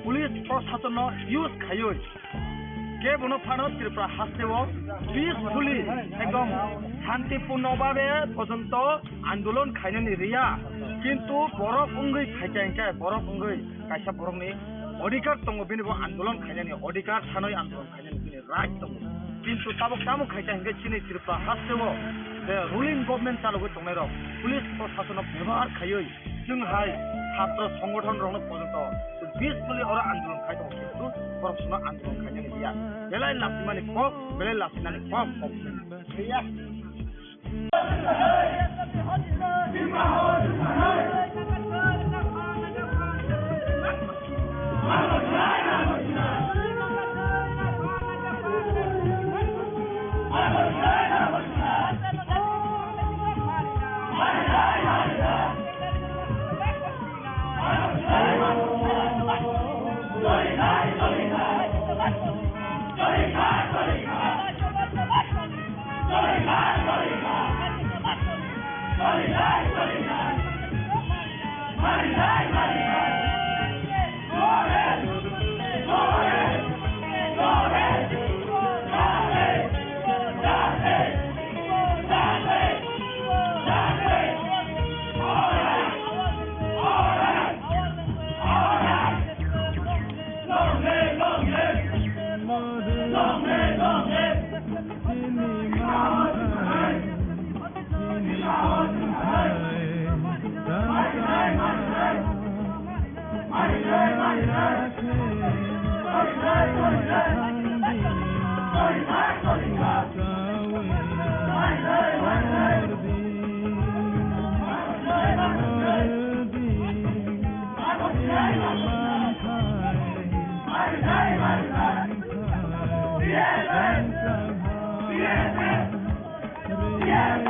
H: पुलिस प्रशासन यूज खायो के बनो फानो त्रिपुरा हास्तेओ पिसफुली एकदम शांतिपूर्ण भावे पर्यंत आंदोलन खायनानि रिया किन्तु बरफ उंगै खायजांके बरफ उंगै कायसा बरफनि अधिकार दङ बेनिबो आंदोलन खायनानि अधिकार सानै आंदोलन खायनानि बिनि राइट दङ किन्तु ताबो खायजांके सिनि त्रिपुरा हास्तेओ जे रुलिं गभर्नमेन्ट चालुगै दंनाय र पुलिस प्रशासन व्यवहार खायै जोंहाय छात्र संगठन रनो पर्यंत पिसफुली और आंदोलन खायदों किन्तु बरफ सुना आंदोलन खायनानि रिया बेलाय लासिमानि कक बेलाय लासिनानि कक रिया
I: Yeah.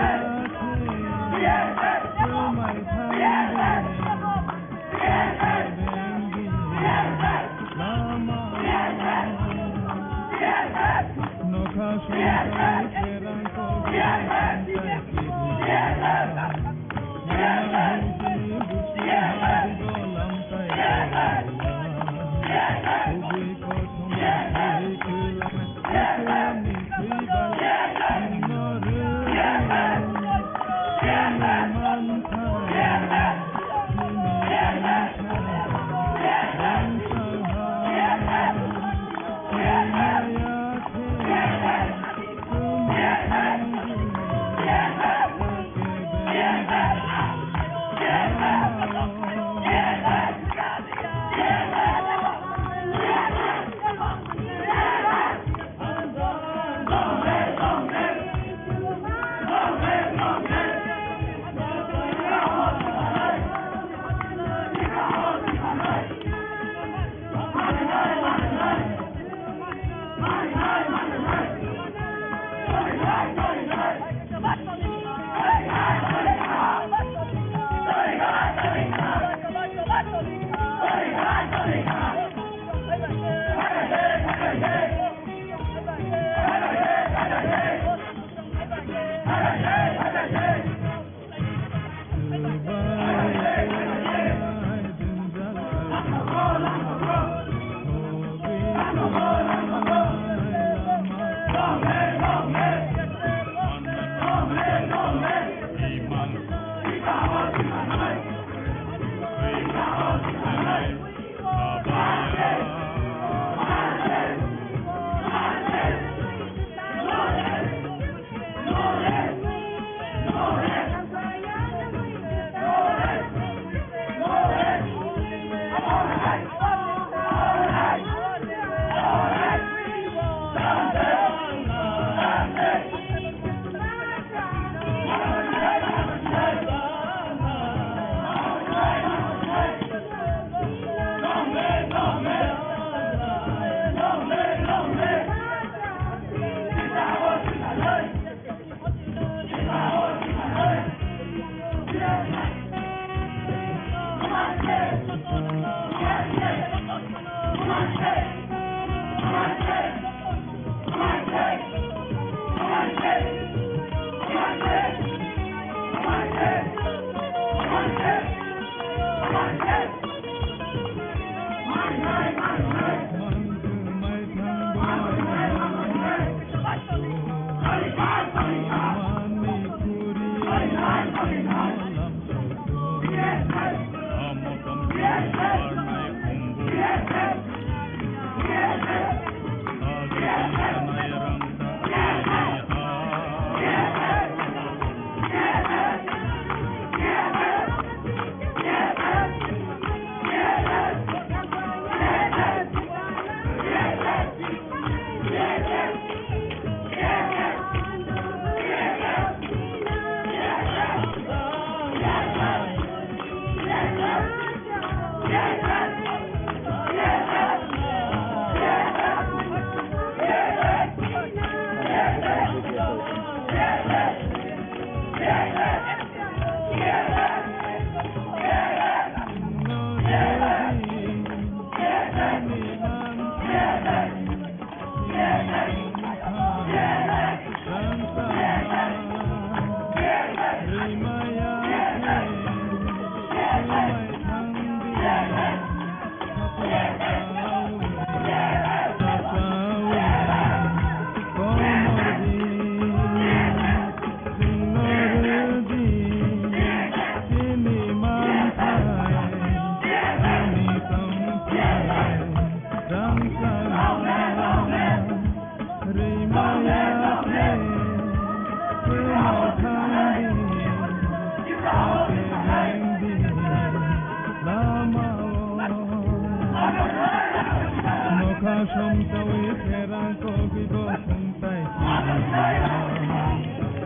I: somtawi terang ko bigo suntai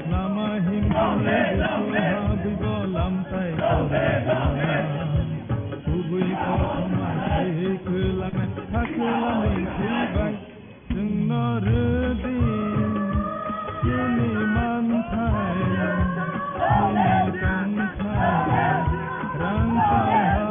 I: nama him kore suha bigo lamtai subui ko ma sei kulang hakulang silbai jengno redi kini mantai kini kantai rangkai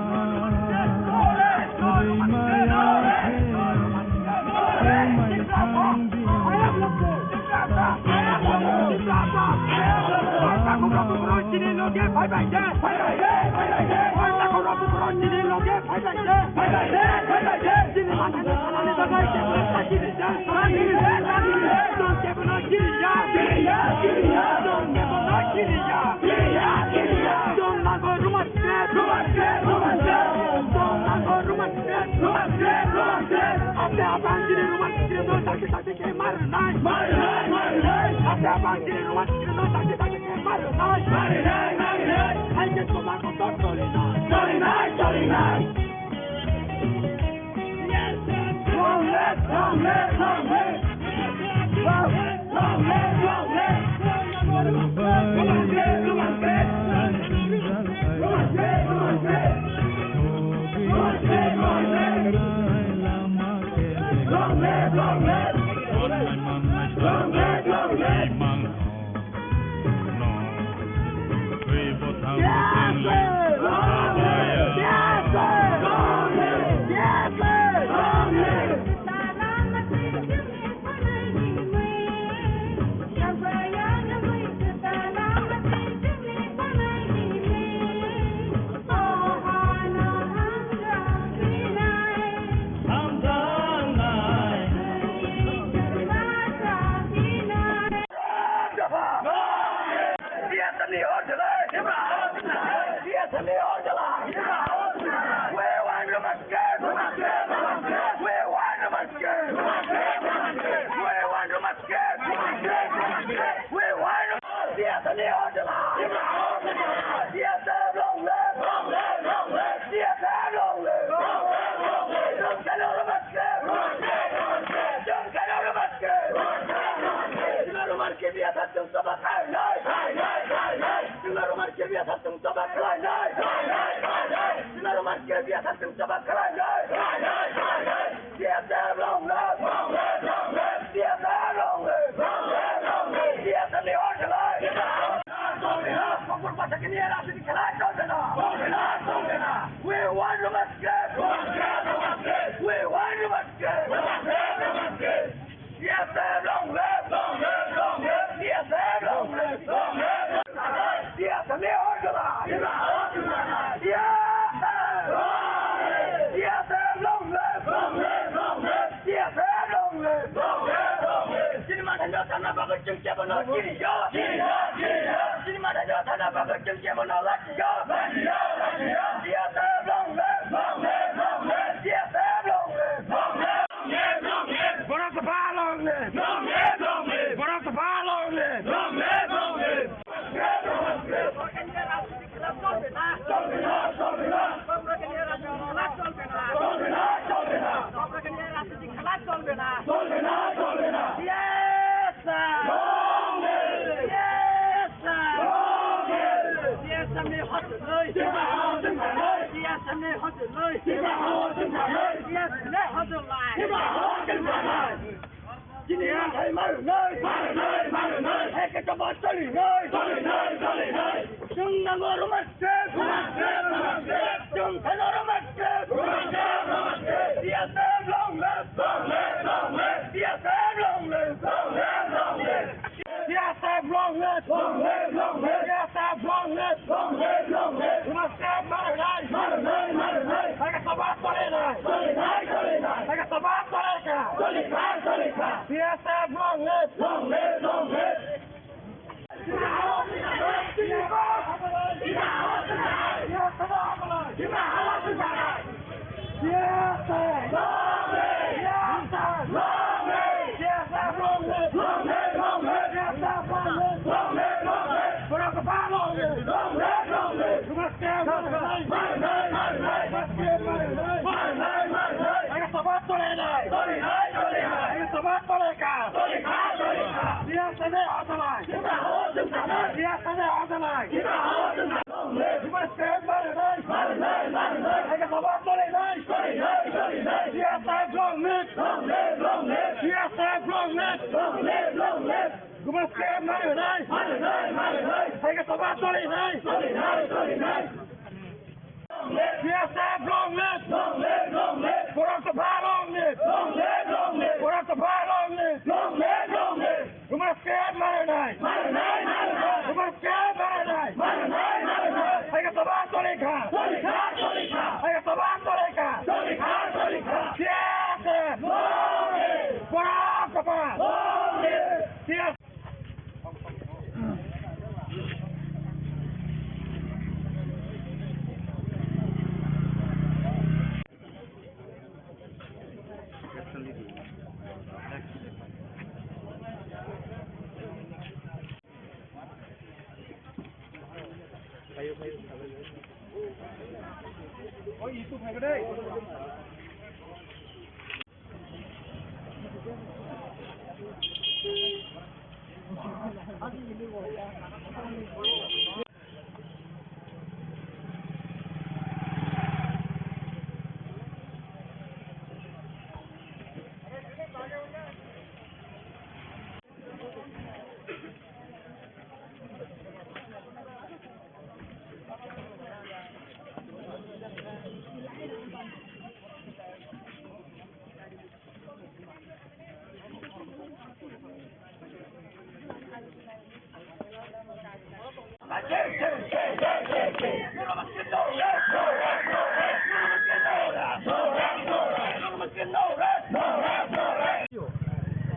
H: Sorry,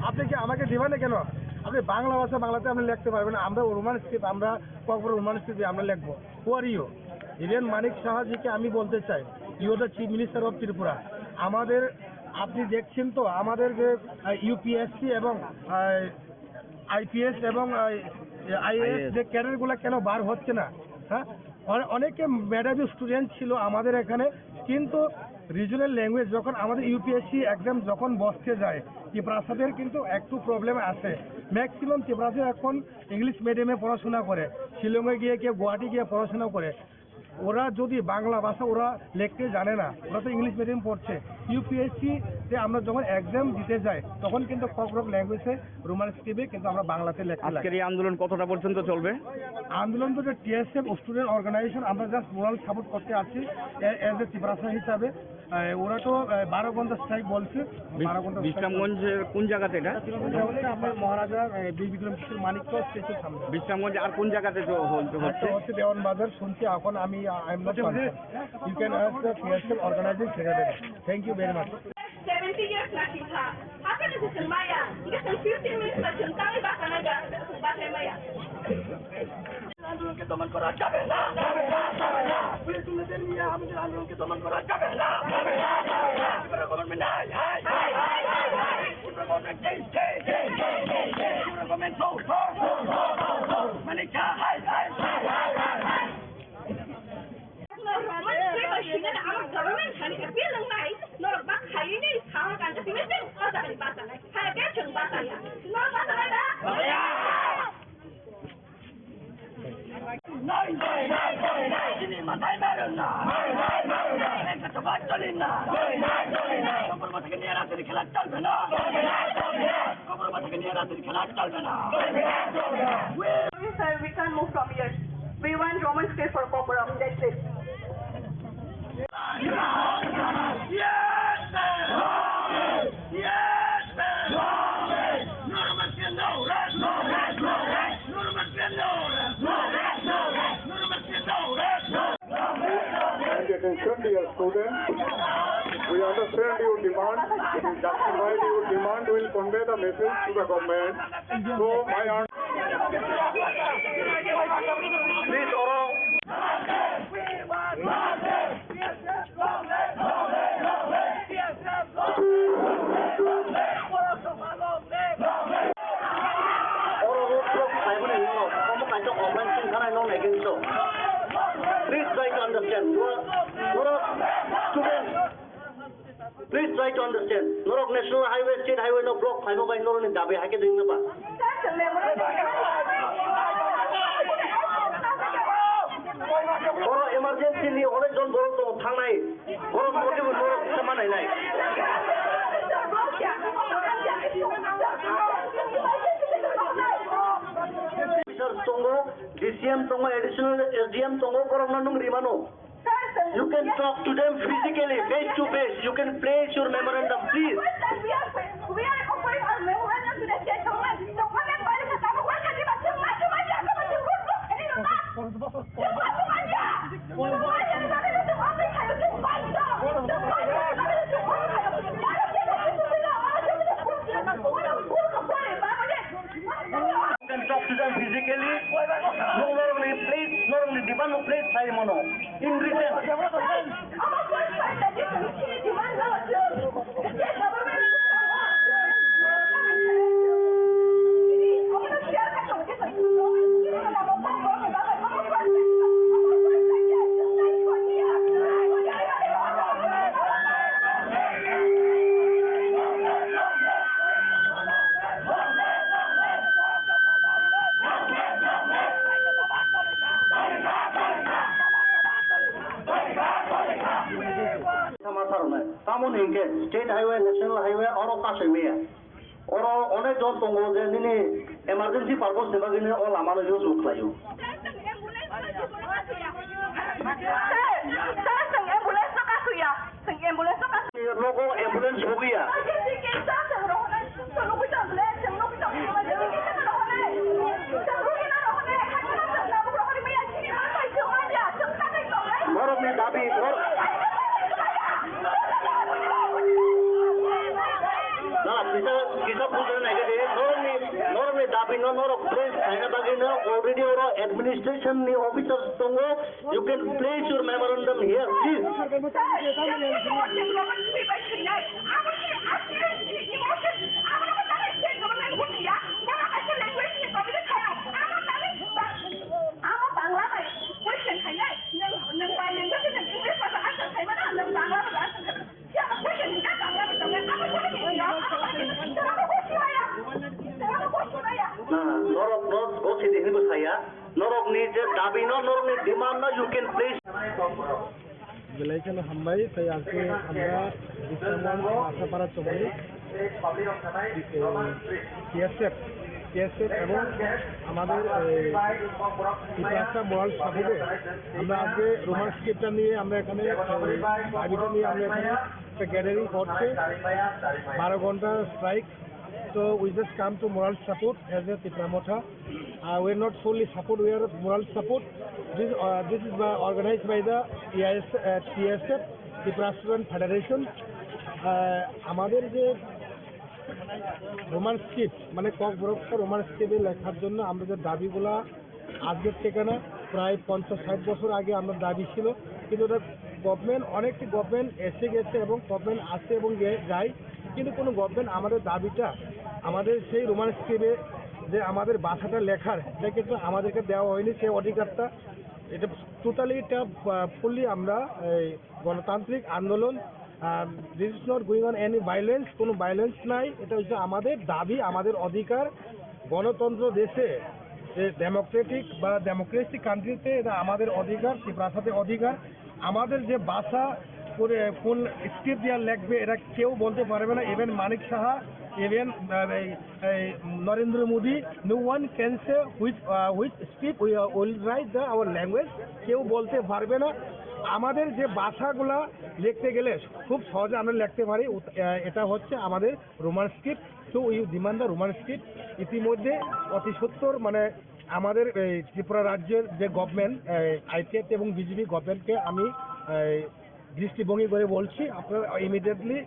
D: আপনি কি আমাকে দিবেন না কেন? আপনি বাংলা ভাষা বাংলাতে আপনি লিখতে পারবেন, আমরা রোমান স্ক্রিপ্ট, আমরা কখনো রোমান স্ক্রিপ্ট আমরা লিখবো। হু আর ইউ? হিরেন মানিক সাহাজিকে আমি বলতে চাই, you the chief minister of Tripura. আমাদের আপনি দেখছেন তো আমাদের যে ইউপিএসসি এবং আইপিএস এবং আইএএস যে ক্যাডারগুলো কেন বার হচ্ছে না? হ্যাঁ, অনেকে মেধাবী স্টুডেন্ট ছিল আমাদের এখানে, কিন্তু রিজনাল ল্যাঙ্গুয়েজ যখন আমাদের ইউপিএসসি এক্সাম যখন বসতে যায়, ত্রিপুরাসাদের কিন্তু একটু প্রবলেম আসে। ম্যাক্সিমাম ত্রিপুরাসাদ এখন ইংলিশ মিডিয়ামে পড়াশোনা করে, শিলংয়ে গিয়ে কেউ গুয়াহাটি গিয়ে পড়াশোনা করে। ওরা যদি বাংলা ভাষা ওরা লিখতে জানে না, ওরা তো ইংলিশ মিডিয়াম পড়ছে। ইউপিএসসিতে আমরা যখন এক্সাম দিতে যাই তখন কিন্তু ককরক ল্যাঙ্গুয়েজে রোমান স্ক্রিপ্টে কিন্তু আমরা বাংলাতে লেখা লাগে।
E: আজকের এই আন্দোলন কতটা পর্যন্ত চলবে?
D: আন্দোলন তো যে টিএসএফ স্টুডেন্ট অর্গানাইজেশন, আমরা জাস্ট মোরাল সাপোর্ট করতে আছি এজ এ ত্রিপুরাসা হিসাবে। ওরা তো 12 ঘন্টা স্ট্রাইক বলছে। 12 ঘন্টা।
E: বিশ্রামগঞ্জের কোন জায়গাতে এটা?
D: আমার মহারাজা বীর বিক্রম কিশোর মানিক্য স্টেশন সামনে।
E: বিশ্রামগঞ্জে আর কোন জায়গাতে হচ্ছে?
D: দেওয়ান বাজার শুনছি এখন আমি। You can ask the TSF organising secretary. Thank you very much.
B: 70 years na kita. Apa na sa Maya? Ika sa 15 minutes na siya. Kami ba ka naga? Ba sa Maya? आंदोलन के दमन करा जाबे ना, पुलिस ने दे दिया हम आंदोलन के दमन करा जाबे ना, पूरा गवर्नमेंट हाय हाय हाय, पूरा गवर्नमेंट जय पूरा गवर्नमेंट हो मैंने क्या हाय हाय हाय Roman script sini ada amat government hari ke bilang mai, norok bak hari ini sama kan tapi mesti bahasa dari bahasa lain, hari ke ceng bahasa ya, norok bahasa lain dah. Nai, ini matai maruna, ini kecoba colina, kompor mata ke niara dari kelat cal bena, kompor mata ke niara dari kelat cal bena. Sir, we can't move from here. We want Roman script for Kokoram, that's it. Yes, sir! Yes, sir! Norman can know that! Norman can know that! Norman can know that!
J: And attention, dear students, we understand your demand. Justified your demand will convey the message to the government. So, my answer. Please, Oro. Please try to understand. You are students.
A: Please try to understand. Norok national highway, state highway, no block, final by Norok ni dabe hake ding na ba. Oro emergency ni ore jon borok to thangnai. Oro motive Norok samanai nai. Officers tongo, DCM tongo, additional SDM tongo korok nandung rimano. You can talk to them physically, face to face. You can place your memorandum, please.
B: We are offering our memorandum to the gentleman. The one that balik ke tamu, why can't you macam aja? Kamu macam goblok. Ini lepas. Macam aja. Semuanya di sana itu apa yang harus dibantu. Semuanya di sana itu orang yang harus
A: You can talk to them physically. No normally place, normally demand no place saya mono. In return. Kamu nih state highway, national highway, orang kasih mia. Orang onek jon tunggu je ini emergency purpose ni bagi ni orang lama ni use buat layu. Logo ambulance hogi ya. Norok ni dabi, kita punya negara norok ni dabi norok place saya bagi ni already orang administration ni officers tunggu. You can place your memorandum here, please. Norok go sini ni saya. Norok ni je dabi norok ni demand you can place.
D: Belaikan hambai saya akan anda disamban masa para cemani TSF এবং আমাদের ইতিহাসটা moral সাপোর্টে আমরা আজকে Roman স্কেপটা নিয়ে আমরা এখানে দাবিটা নিয়ে আমরা এখানে একটা গ্যাদারিং করছে 12 ঘন্টা strike. So we just come to moral support as a Tipramotha. We are not solely support, we are moral support. This is organized by the TSF, Tripura Student Federation. আমাদের যে রোমান স্ক্রিপ্ট মানে ককবরকটা Roman স্ক্রিপ্টে লেখার জন্য আমরা যে দাবিগুলা আজকের থেকে না প্রায় 50-60 বছর আগে আমরা দাবি ছিল, কিন্তু ওটা গভর্নমেন্ট অনেকটি গভর্নমেন্ট এসে গেছে এবং গভর্নমেন্ট আসে এবং যায়, কিন্তু কোনো গভর্নমেন্ট আমাদের দাবিটা আমাদের সেই রোমান স্ক্রিপ্টে যে আমাদের ভাষাটা লেখার এটা কিন্তু আমাদেরকে দেওয়া হয়নি সেই অধিকারটা. এটা টোটালি এটা ফুললি আমরা গণতান্ত্রিক আন্দোলন. This is not going on any violence, কোনো ভায়োলেন্স নাই. এটা হচ্ছে আমাদের দাবি, আমাদের অধিকার. গণতন্ত্র দেশে যে ডেমোক্রেটিক বা ডেমোক্রেসি কান্ট্রিতে এটা আমাদের অধিকার, ত্রিপুরাতে অধিকার. আমাদের যে ভাষা কোন স্ক্রিপ্ট দিয়ে লিখবে এটা কেউ বলতে পারবে না. Even Manik Saha, even Narendra Modi, no one can say which script will write our language, কেউ বলতে পারবে না. আমাদের যে ভাষাগুলা লিখতে গেলে খুব সহজে আমরা লিখতে পারি, এটা হচ্ছে আমাদের রোমান স্ক্রিপ্ট. তো we demand the Roman script. ইতিমধ্যে অতি সত্তর মানে আমাদের ত্রিপুরা রাজ্যের যে গভর্নমেন্ট আইপিএফ এবং বিজেপি গভর্নমেন্টকে আমি দৃষ্টিভঙ্গি করে বলছি আপনারা ইমিডিয়েটলি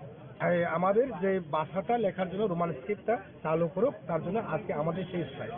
D: আমাদের যে ভাষাটা লেখার জন্য রোমান স্ক্রিপ্টটা চালু করুক. তার জন্য আজকে আমাদের সেই স্ট্রাইক.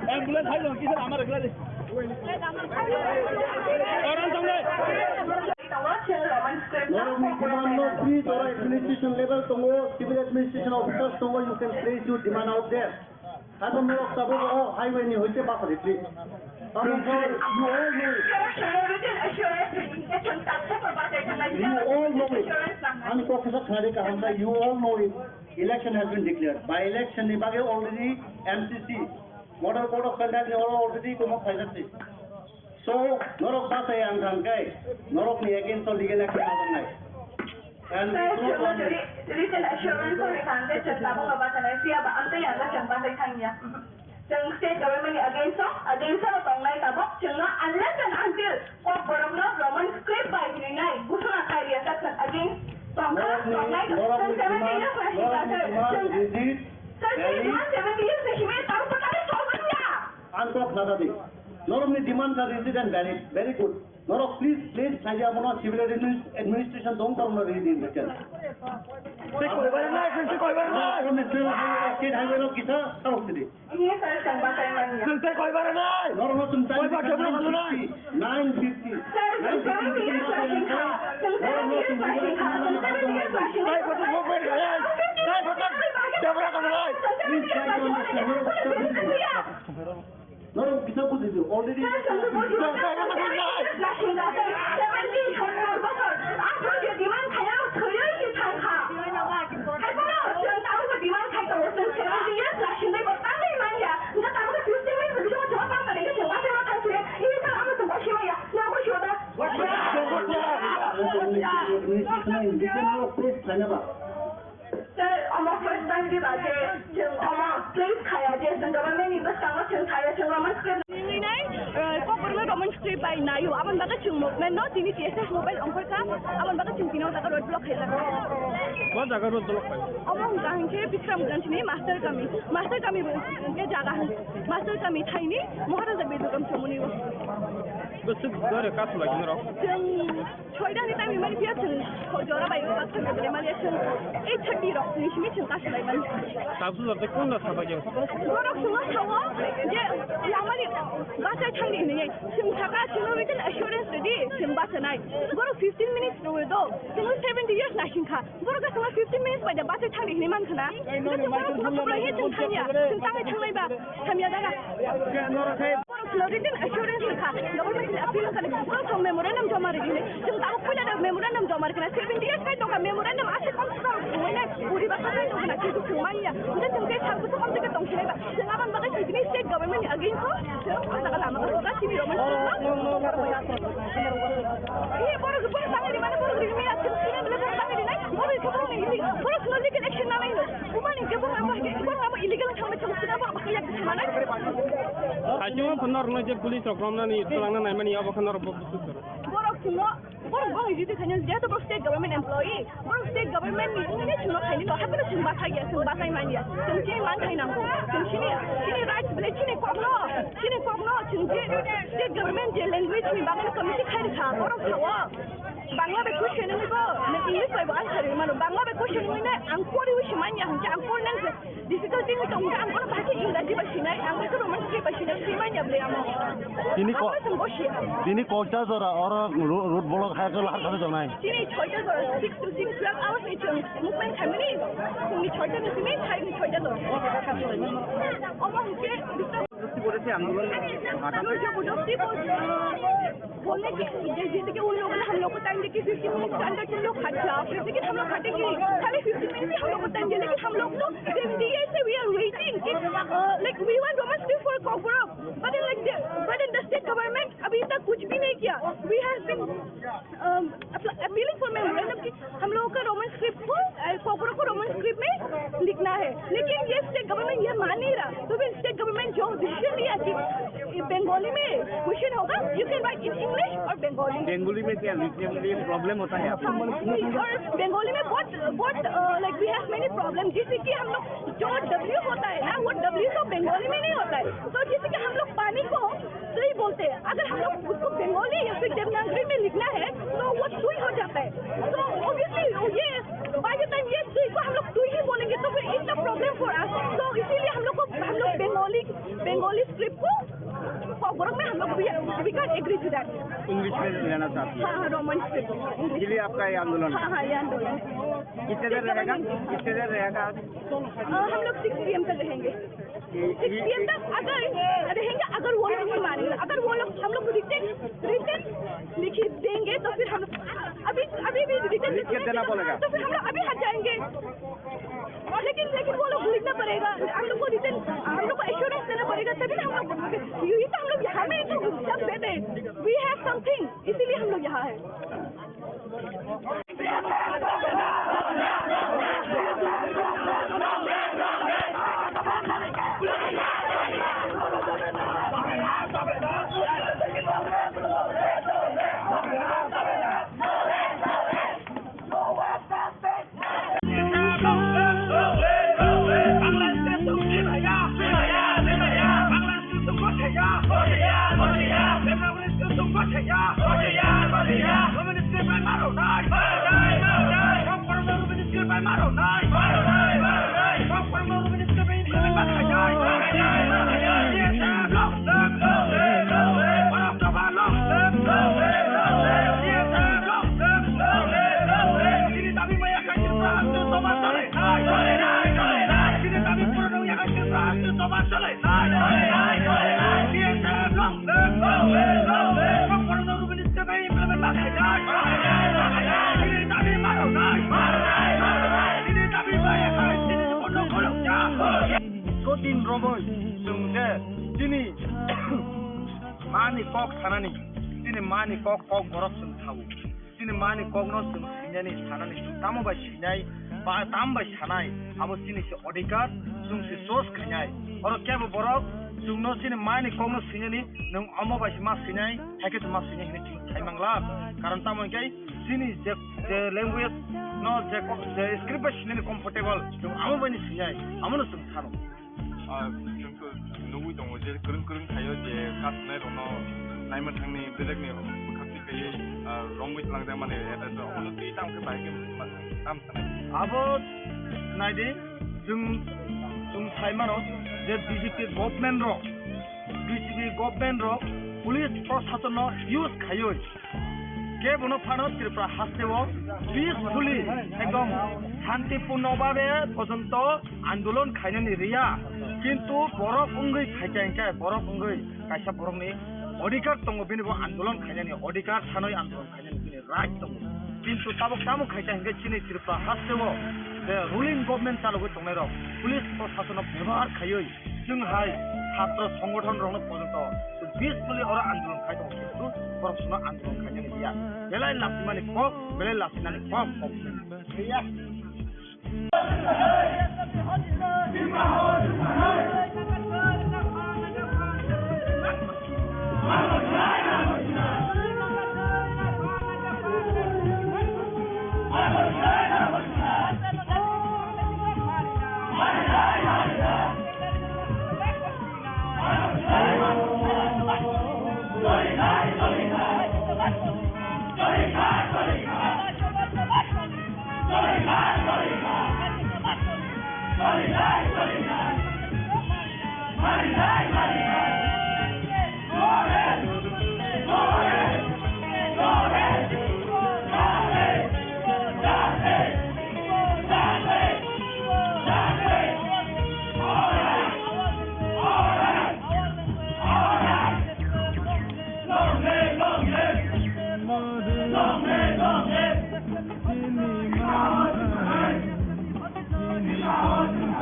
C: অ্যাম্বুলেন্স হাইলো কিসের আমার এগুলা দে অরন সঙ্গে
A: No, please, or administration level, civil administration officers, you can place your demand out there. I don't know if highway ni hoite bakale, please. You all know it. I'm Professor Khadika Hamza, you all know it. Election has been declared. By election, Nibage already MCC, Model Code of Conduct already come up. So, Norok Basa and Rankai, Norok ni against the legal action overnight. And
B: written assurance or refunded to Tabu Batanisia, but until you understand Batakanya. State government against the Tongai Tabu, unless and until for Boromno, Roman script by Greenai, Busuna Karia, against Tongai, 70 years,
A: Antok Nadadi. Normally demands are resident valid. Very good. Norok, please place Sajamono civil administration don't come read in return. State highway of Kita, how city.
B: Yes, I can buy
A: Normal some time 950. No, Kita put it already.
B: Sir, almost first time di budget, almost please kaya Jason government ni bersama kaya Roman script. Ini corporate Roman script by Nayu. Aman baga movement no, sini TSS mobile angkor ka. Aman baga Tino taka road block hai.
C: কোন জায়গা road block হয়
B: Among gahanche Bikramganj ni master kami ke jaga hai. Master kami thai ni Maharaja Bedukam Chamuni wo.
C: বস ধরে কাজ লাগি না
B: Choida ni time mari pia chung jora bai ka ka mari chung 8:30 ro ni shimi chung ka shlai ban.
C: তাবসু ধরতে কোন রাস্তা পাই
B: Goro sunga thawa je yamari basa thangni ni chung thaka chung written assurance ready chung basa nai. Goro 15 minutes no do. Chung 70 years na shinka. Goro ka sunga 15 minutes bai da basa thangni ni man khana. Goro he chung thanya chung tangai thanglai ba thamya daga. Goro written assurance ka. Government appeal ka ni ko memorandum jama ready ni. Chung ta pula da memorandum jama kana 70 years kai to ka memorandum ase kom to hoine puri ba ka to kana ki to manya. Unda chung kai thang to kom te ka tong chile ba. Chung aban ba ka chini state government against ko. Chung ta ka lama ko ka chini Roman ये बड़ा सांगली माने बड़ा रिमी आछन सिने बले सांगली नाइ बड़ा खबर नि बड़ा स्लोली कनेक्शन ना नाइनो उमानि के बड़ा इलीगल थांबे चंगसिना बा बखिया माने
C: आजमा फनर न जे पुलिस रकमना नि तलांना नाइमानि अब खनर
B: बड़ा सुनो बड़ा गं इदि खanya dia to state government employee bड़ा state government ni ni chuno खाइनि ल हाबे chung ba खाइया chung ba खाइ मानिया chung के मान खाइ नांगो chung सिनि राइट बले सिनि kokno chung के state government je language ni Bagle committee खाइ खा बड़ा खावा Bangla be question ni ko na English ba answer mano Bangla be question ni na angkor wi shimanya hanja angkor nang difficulty ni tong angkor bahasa English ba shinai angkor ko roman script ba shinai shimanya ble amo
F: তিনি কয়টা জরা আর road block high করে লাহার কাছে জানাই
B: তিনি 6টা জরা 6 to 6 12 hours ni chung movement thamini ni 6টা ni simi thai ni 6টা jora omo hike
E: প্রযুক্তি করেছে আন্দোলন
B: बोलने की जैसे कि उन लोगों ने हम लोग को टाइम देके 15 मिनट के अंदर तुम लोग खर्चा फिर से कि हम लोग खटेंगे खाली 15 मिनट ही हम लोग को टाइम दिया लेकिन हम लोग तो 70 years से we are waiting like we want Roman script for cover up but in the state government अभी तक कुछ भी नहीं किया we have been appealing for memorandum कि हम लोगों का रोमन स्क्रिप्ट को cover को रोमन स्क्रिप्ट में लिखना है लेकिन ये स्टेट गवर्नमेंट ये मान नहीं रहा तो फिर स्टेट गवर्नमेंट जो डिसीजन लिया कि बंगाली में क्वेश्चन होगा you can write in English और बंगाली
E: बेंगोली में क्या लिखने में प्रॉब्लम होता है आपको
B: और बंगाली में बहुत like we have many problem जैसे कि हम लोग जो W होता है ना वो W तो बंगाली में नहीं होता है तो जैसे कि हम लोग पानी को सुई बोलते हैं अगर हम लोग उसको बंगाली या फिर देवनागरी में लिखना है तो वो सुई हो जाता है तो ऑब्वियसली ये बाय द टाइम ये सुई को हम लोग सुई ही बोलेंगे तो फिर इतना
E: इंग्लिश में लेना चाहती
B: हाँ हाँ रोमन स्क्रिप्ट
E: है
B: इंग्लिश।
E: इसलिए आपका ये आंदोलन
B: हाँ हाँ ये आंदोलन
E: कितने देर रहेगा? कितने देर रहेगा?
B: हम लोग 6 PM तक रहेंगे। 6 PM तक अगर रहेंगे, अगर वो लोग नहीं मानेंगे, अगर वो लोग हम लोग रिटर्न लिखित देंगे तो फिर हम अभी भी रिटर्न
E: देना पड़ेगा
B: तो फिर हम लोग अभी हट जाएंगे। लेकिन वो लोग लिखना पड़ेगा, हम लोग को रिटर्न, हम लोग को एश्योरेंस देना पड़ेगा, तभी ना हम लोग ये तो हम लोग यहाँ में तो सब देते, वी हैव समथिंग, इसीलिए हम लोग यहाँ है।
H: दिन रबय जों जे दिनै मानि कक थानानै दिनै मानि कक बरफ जों थावो दिनै मानि ककनो जों सिनायनि थानानै जों तामबाय सिनाय बा तामबाय सानाय आबो दिनै से अधिकार जों से सोस खनाय और केबो बरफ जोंनो दिनै मानि ककनो सिनायनि नों अमबाय मा सिनाय हाके मा सिनाय हिने जों थाइमांला कारण तामंकै दिनै जे लैंग्वेज नो जे स्क्रिप्ट सिनायनि कम्फर्टेबल जों अमबायनि सिनाय अमनो जों थानो
G: जोंखौ नुबाय दङ जे गोरों थायो जे गासैनाय दङ नायमोन थांनि बेलेगनि मोखांथि गैयै रंबै लांजा माने एटा अनो दै तामखौ बायके ताम थानाय
H: आबो नायदि जों थाइमानो जे बीजेपी गभर्नमेंट रो पुलिस प्रशासन यूज खायो के बनो फानो त्रिपुरा हास्तेओ पीसफुली एकदम शांतिपूर्ण भावे पर्यंत आंदोलन खायनानि रिया किन्तु बरफ उंगै खायजांके बरफ उंगै कायसा बरफनि अधिकार दङ बेनिबो आंदोलन खायनानि अधिकार थानाय आंदोलन खायनानि बिनि राइट दङ किन्तु तामु खायजांके चिनि त्रिपुरा हास्तेओ जे रुलिं गभर्नमेंट चालुगै दंनाय र पुलिस प्रशासन व्यवहार खायै जोंहाय छात्र संगठन रनो पर्यंत पीसफुली और आंदोलन खायदों किन्तु बरफ सुना आंदोलन खायनानि रिया बेलाय लासिमानि कक बेलाय लासिनानि कक रिया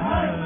I: Long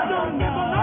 K: Don't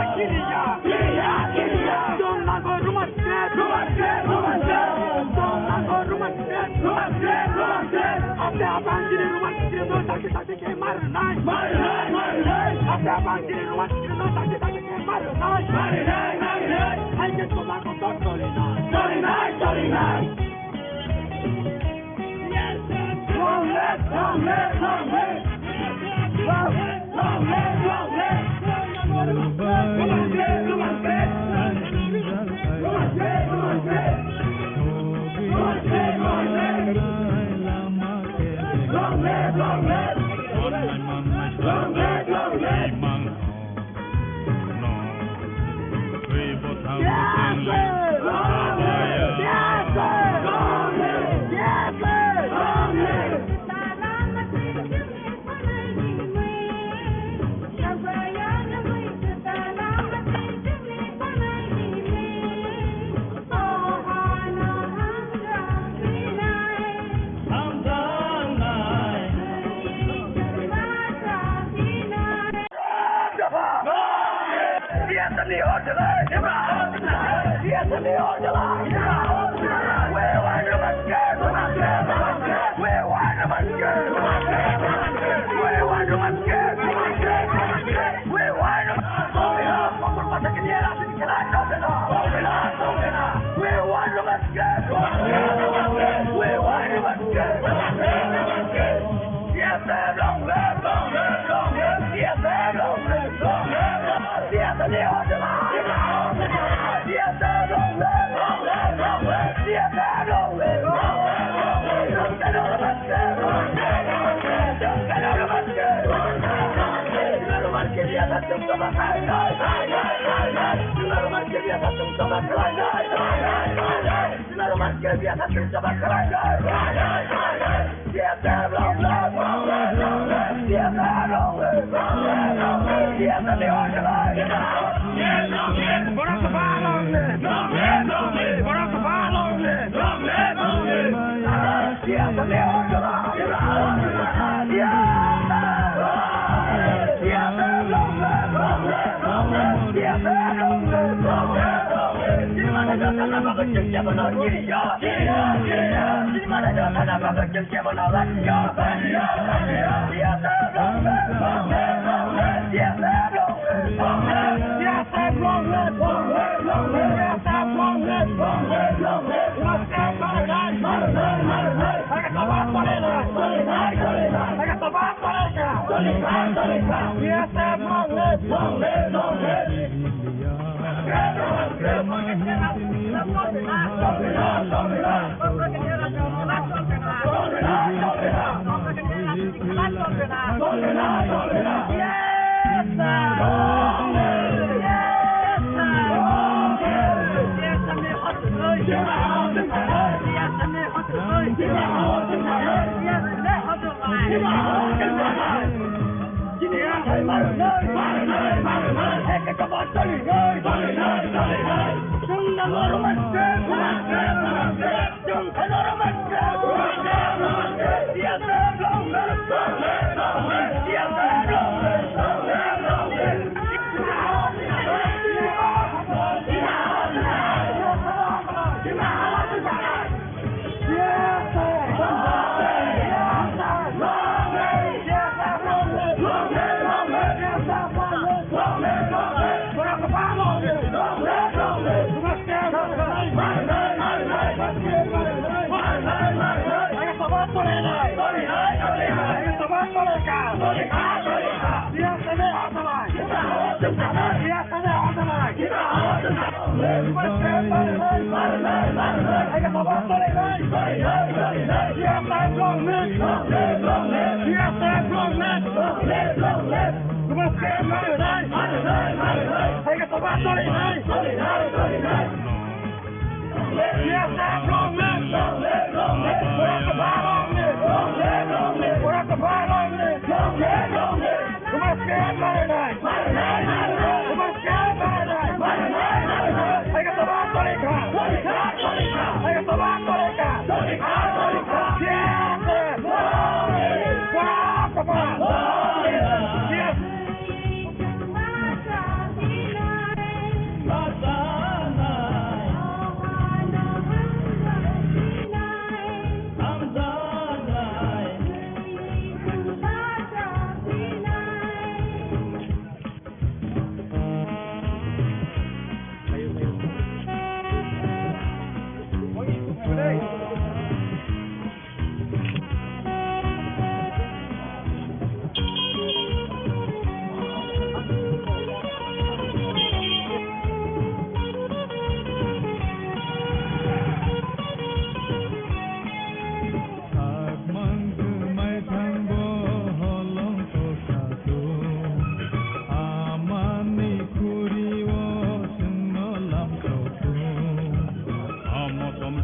B: Yes.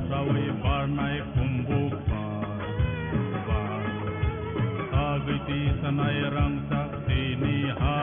I: sawai barnai kumbu bar agiti sanai rangsa sini ha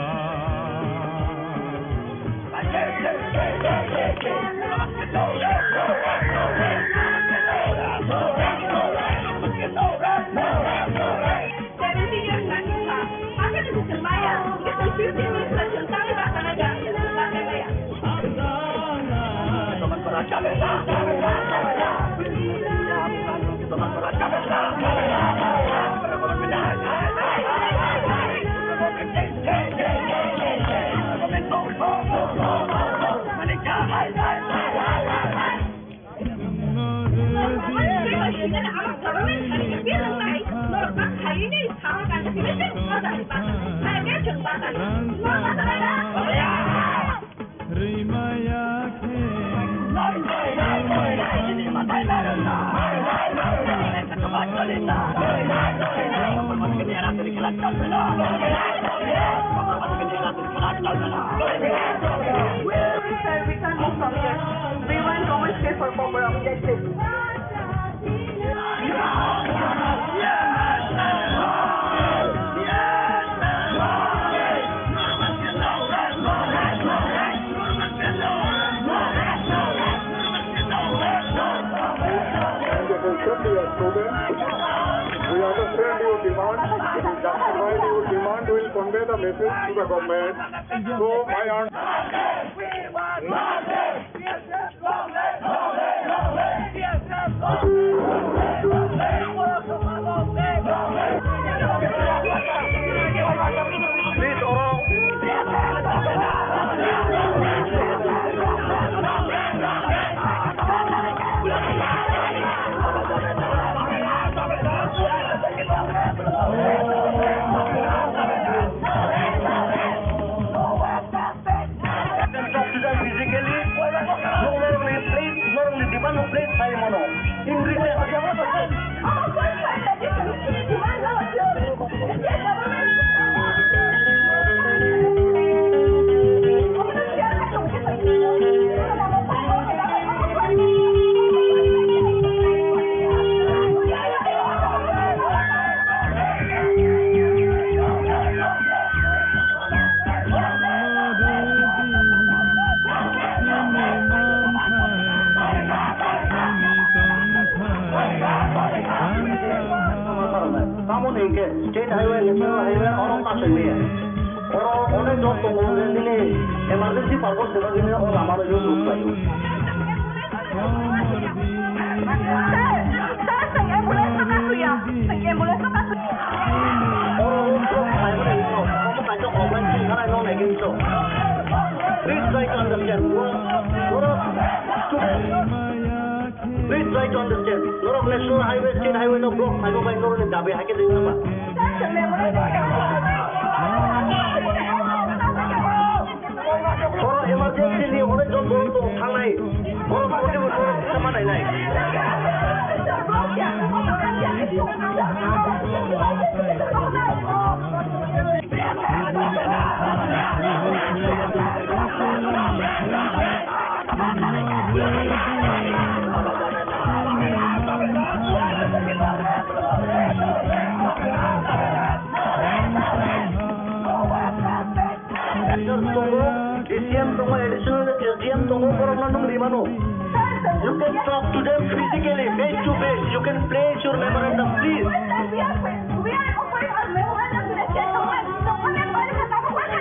B: For proper objectives.
J: Dear students, we understand your demand. Justified your demand will convey the message to the government. So my
A: State highway, national highway, all of us highway. और उन्हें जो तो बोलने दिले emergency purpose देना दिले और हमारा जो ग्रुप है Please try to understand. Please try to understand. Lot of national highway, state highway, no block. I know by no one dabe hake dei nama. For emergency ni ore jon bol to thangnai. For motive for sama nai nai. SDM tunggu additional SDM tunggu korang nung di mana? You can talk to them physically, face to face. You can place your memorandum, please.
B: We are offering our memorandum to the gentleman. So when everybody has talked about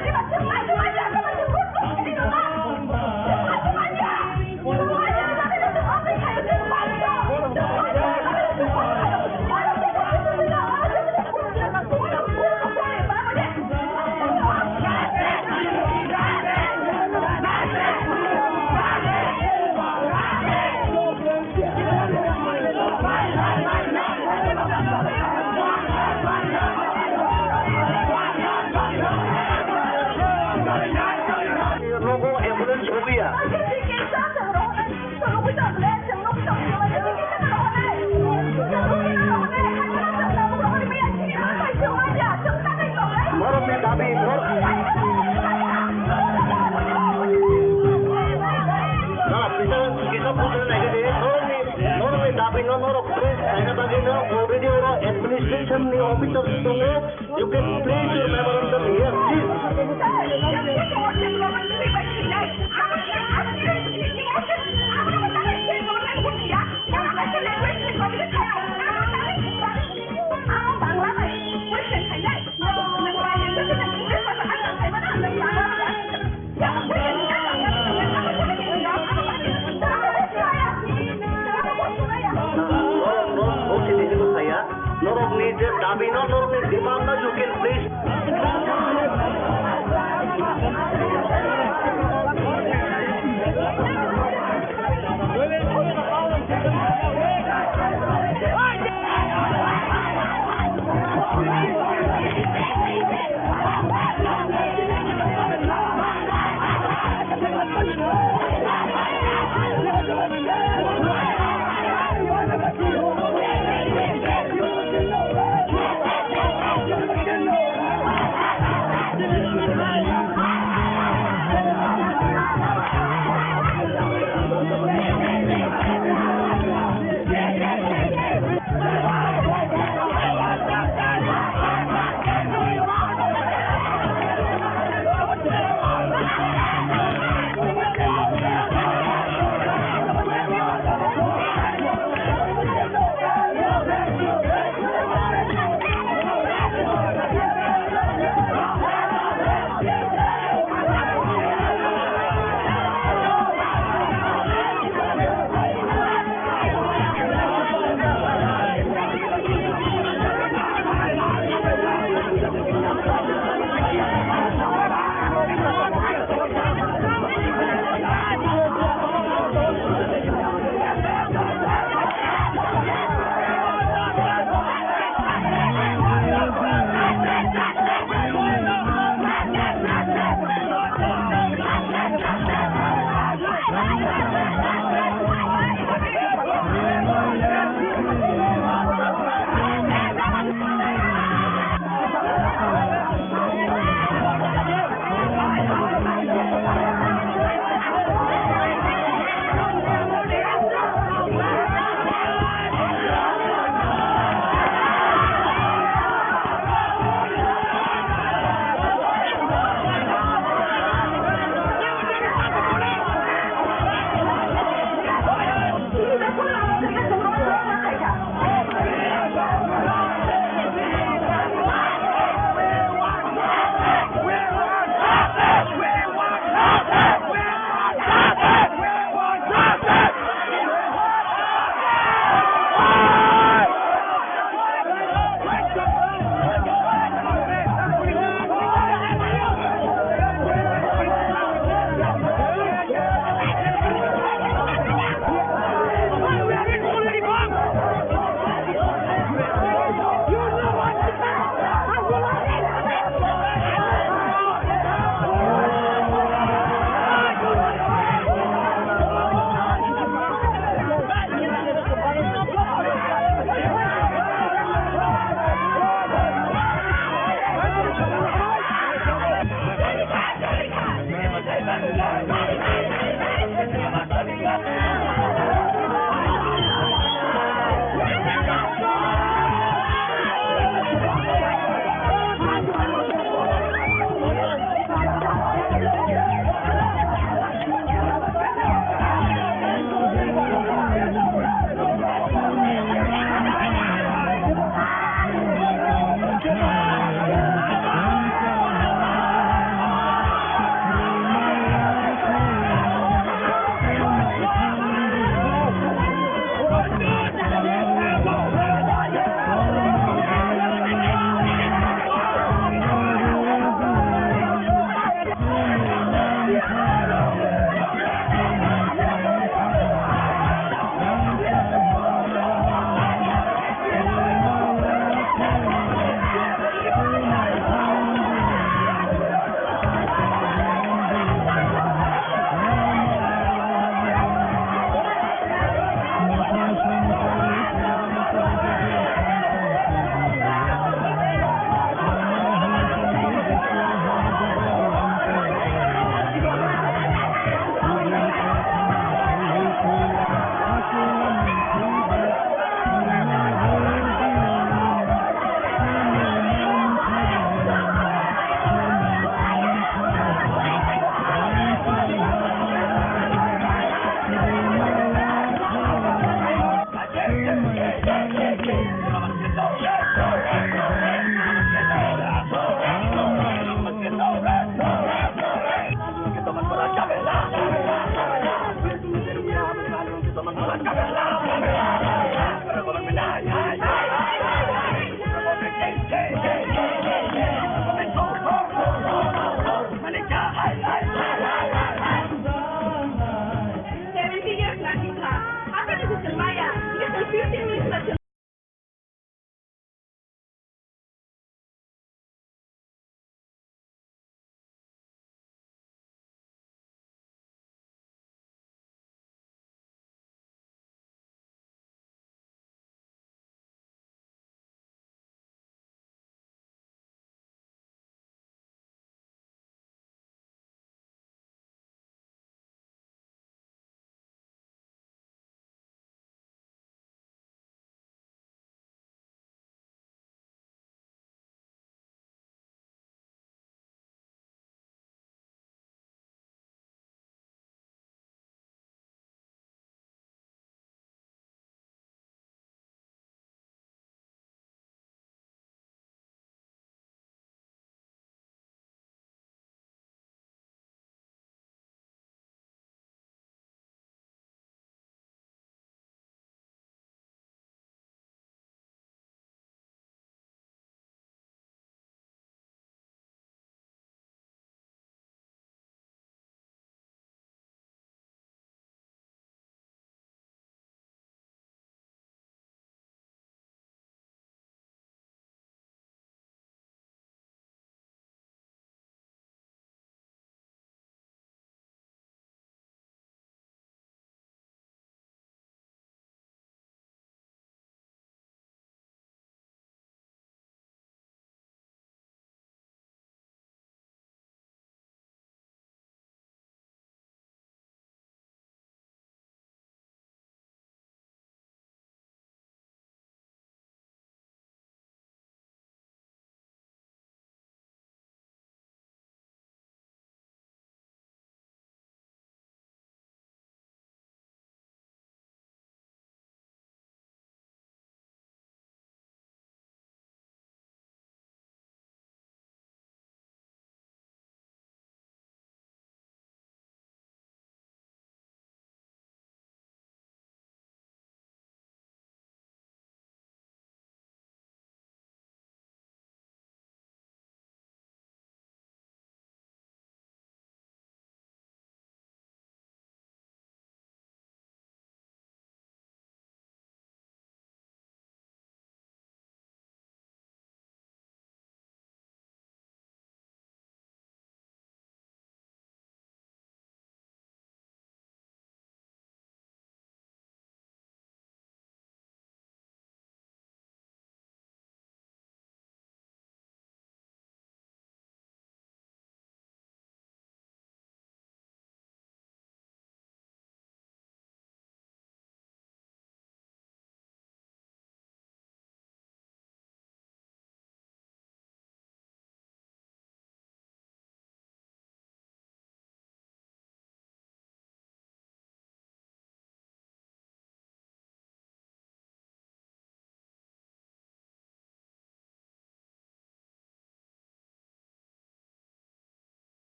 A: dabi no please kaina bagi no already or administration ni officers tungo you can place your memorandum here please. Norok ni dabi no norok ni demand na you can place.
K: Salamat.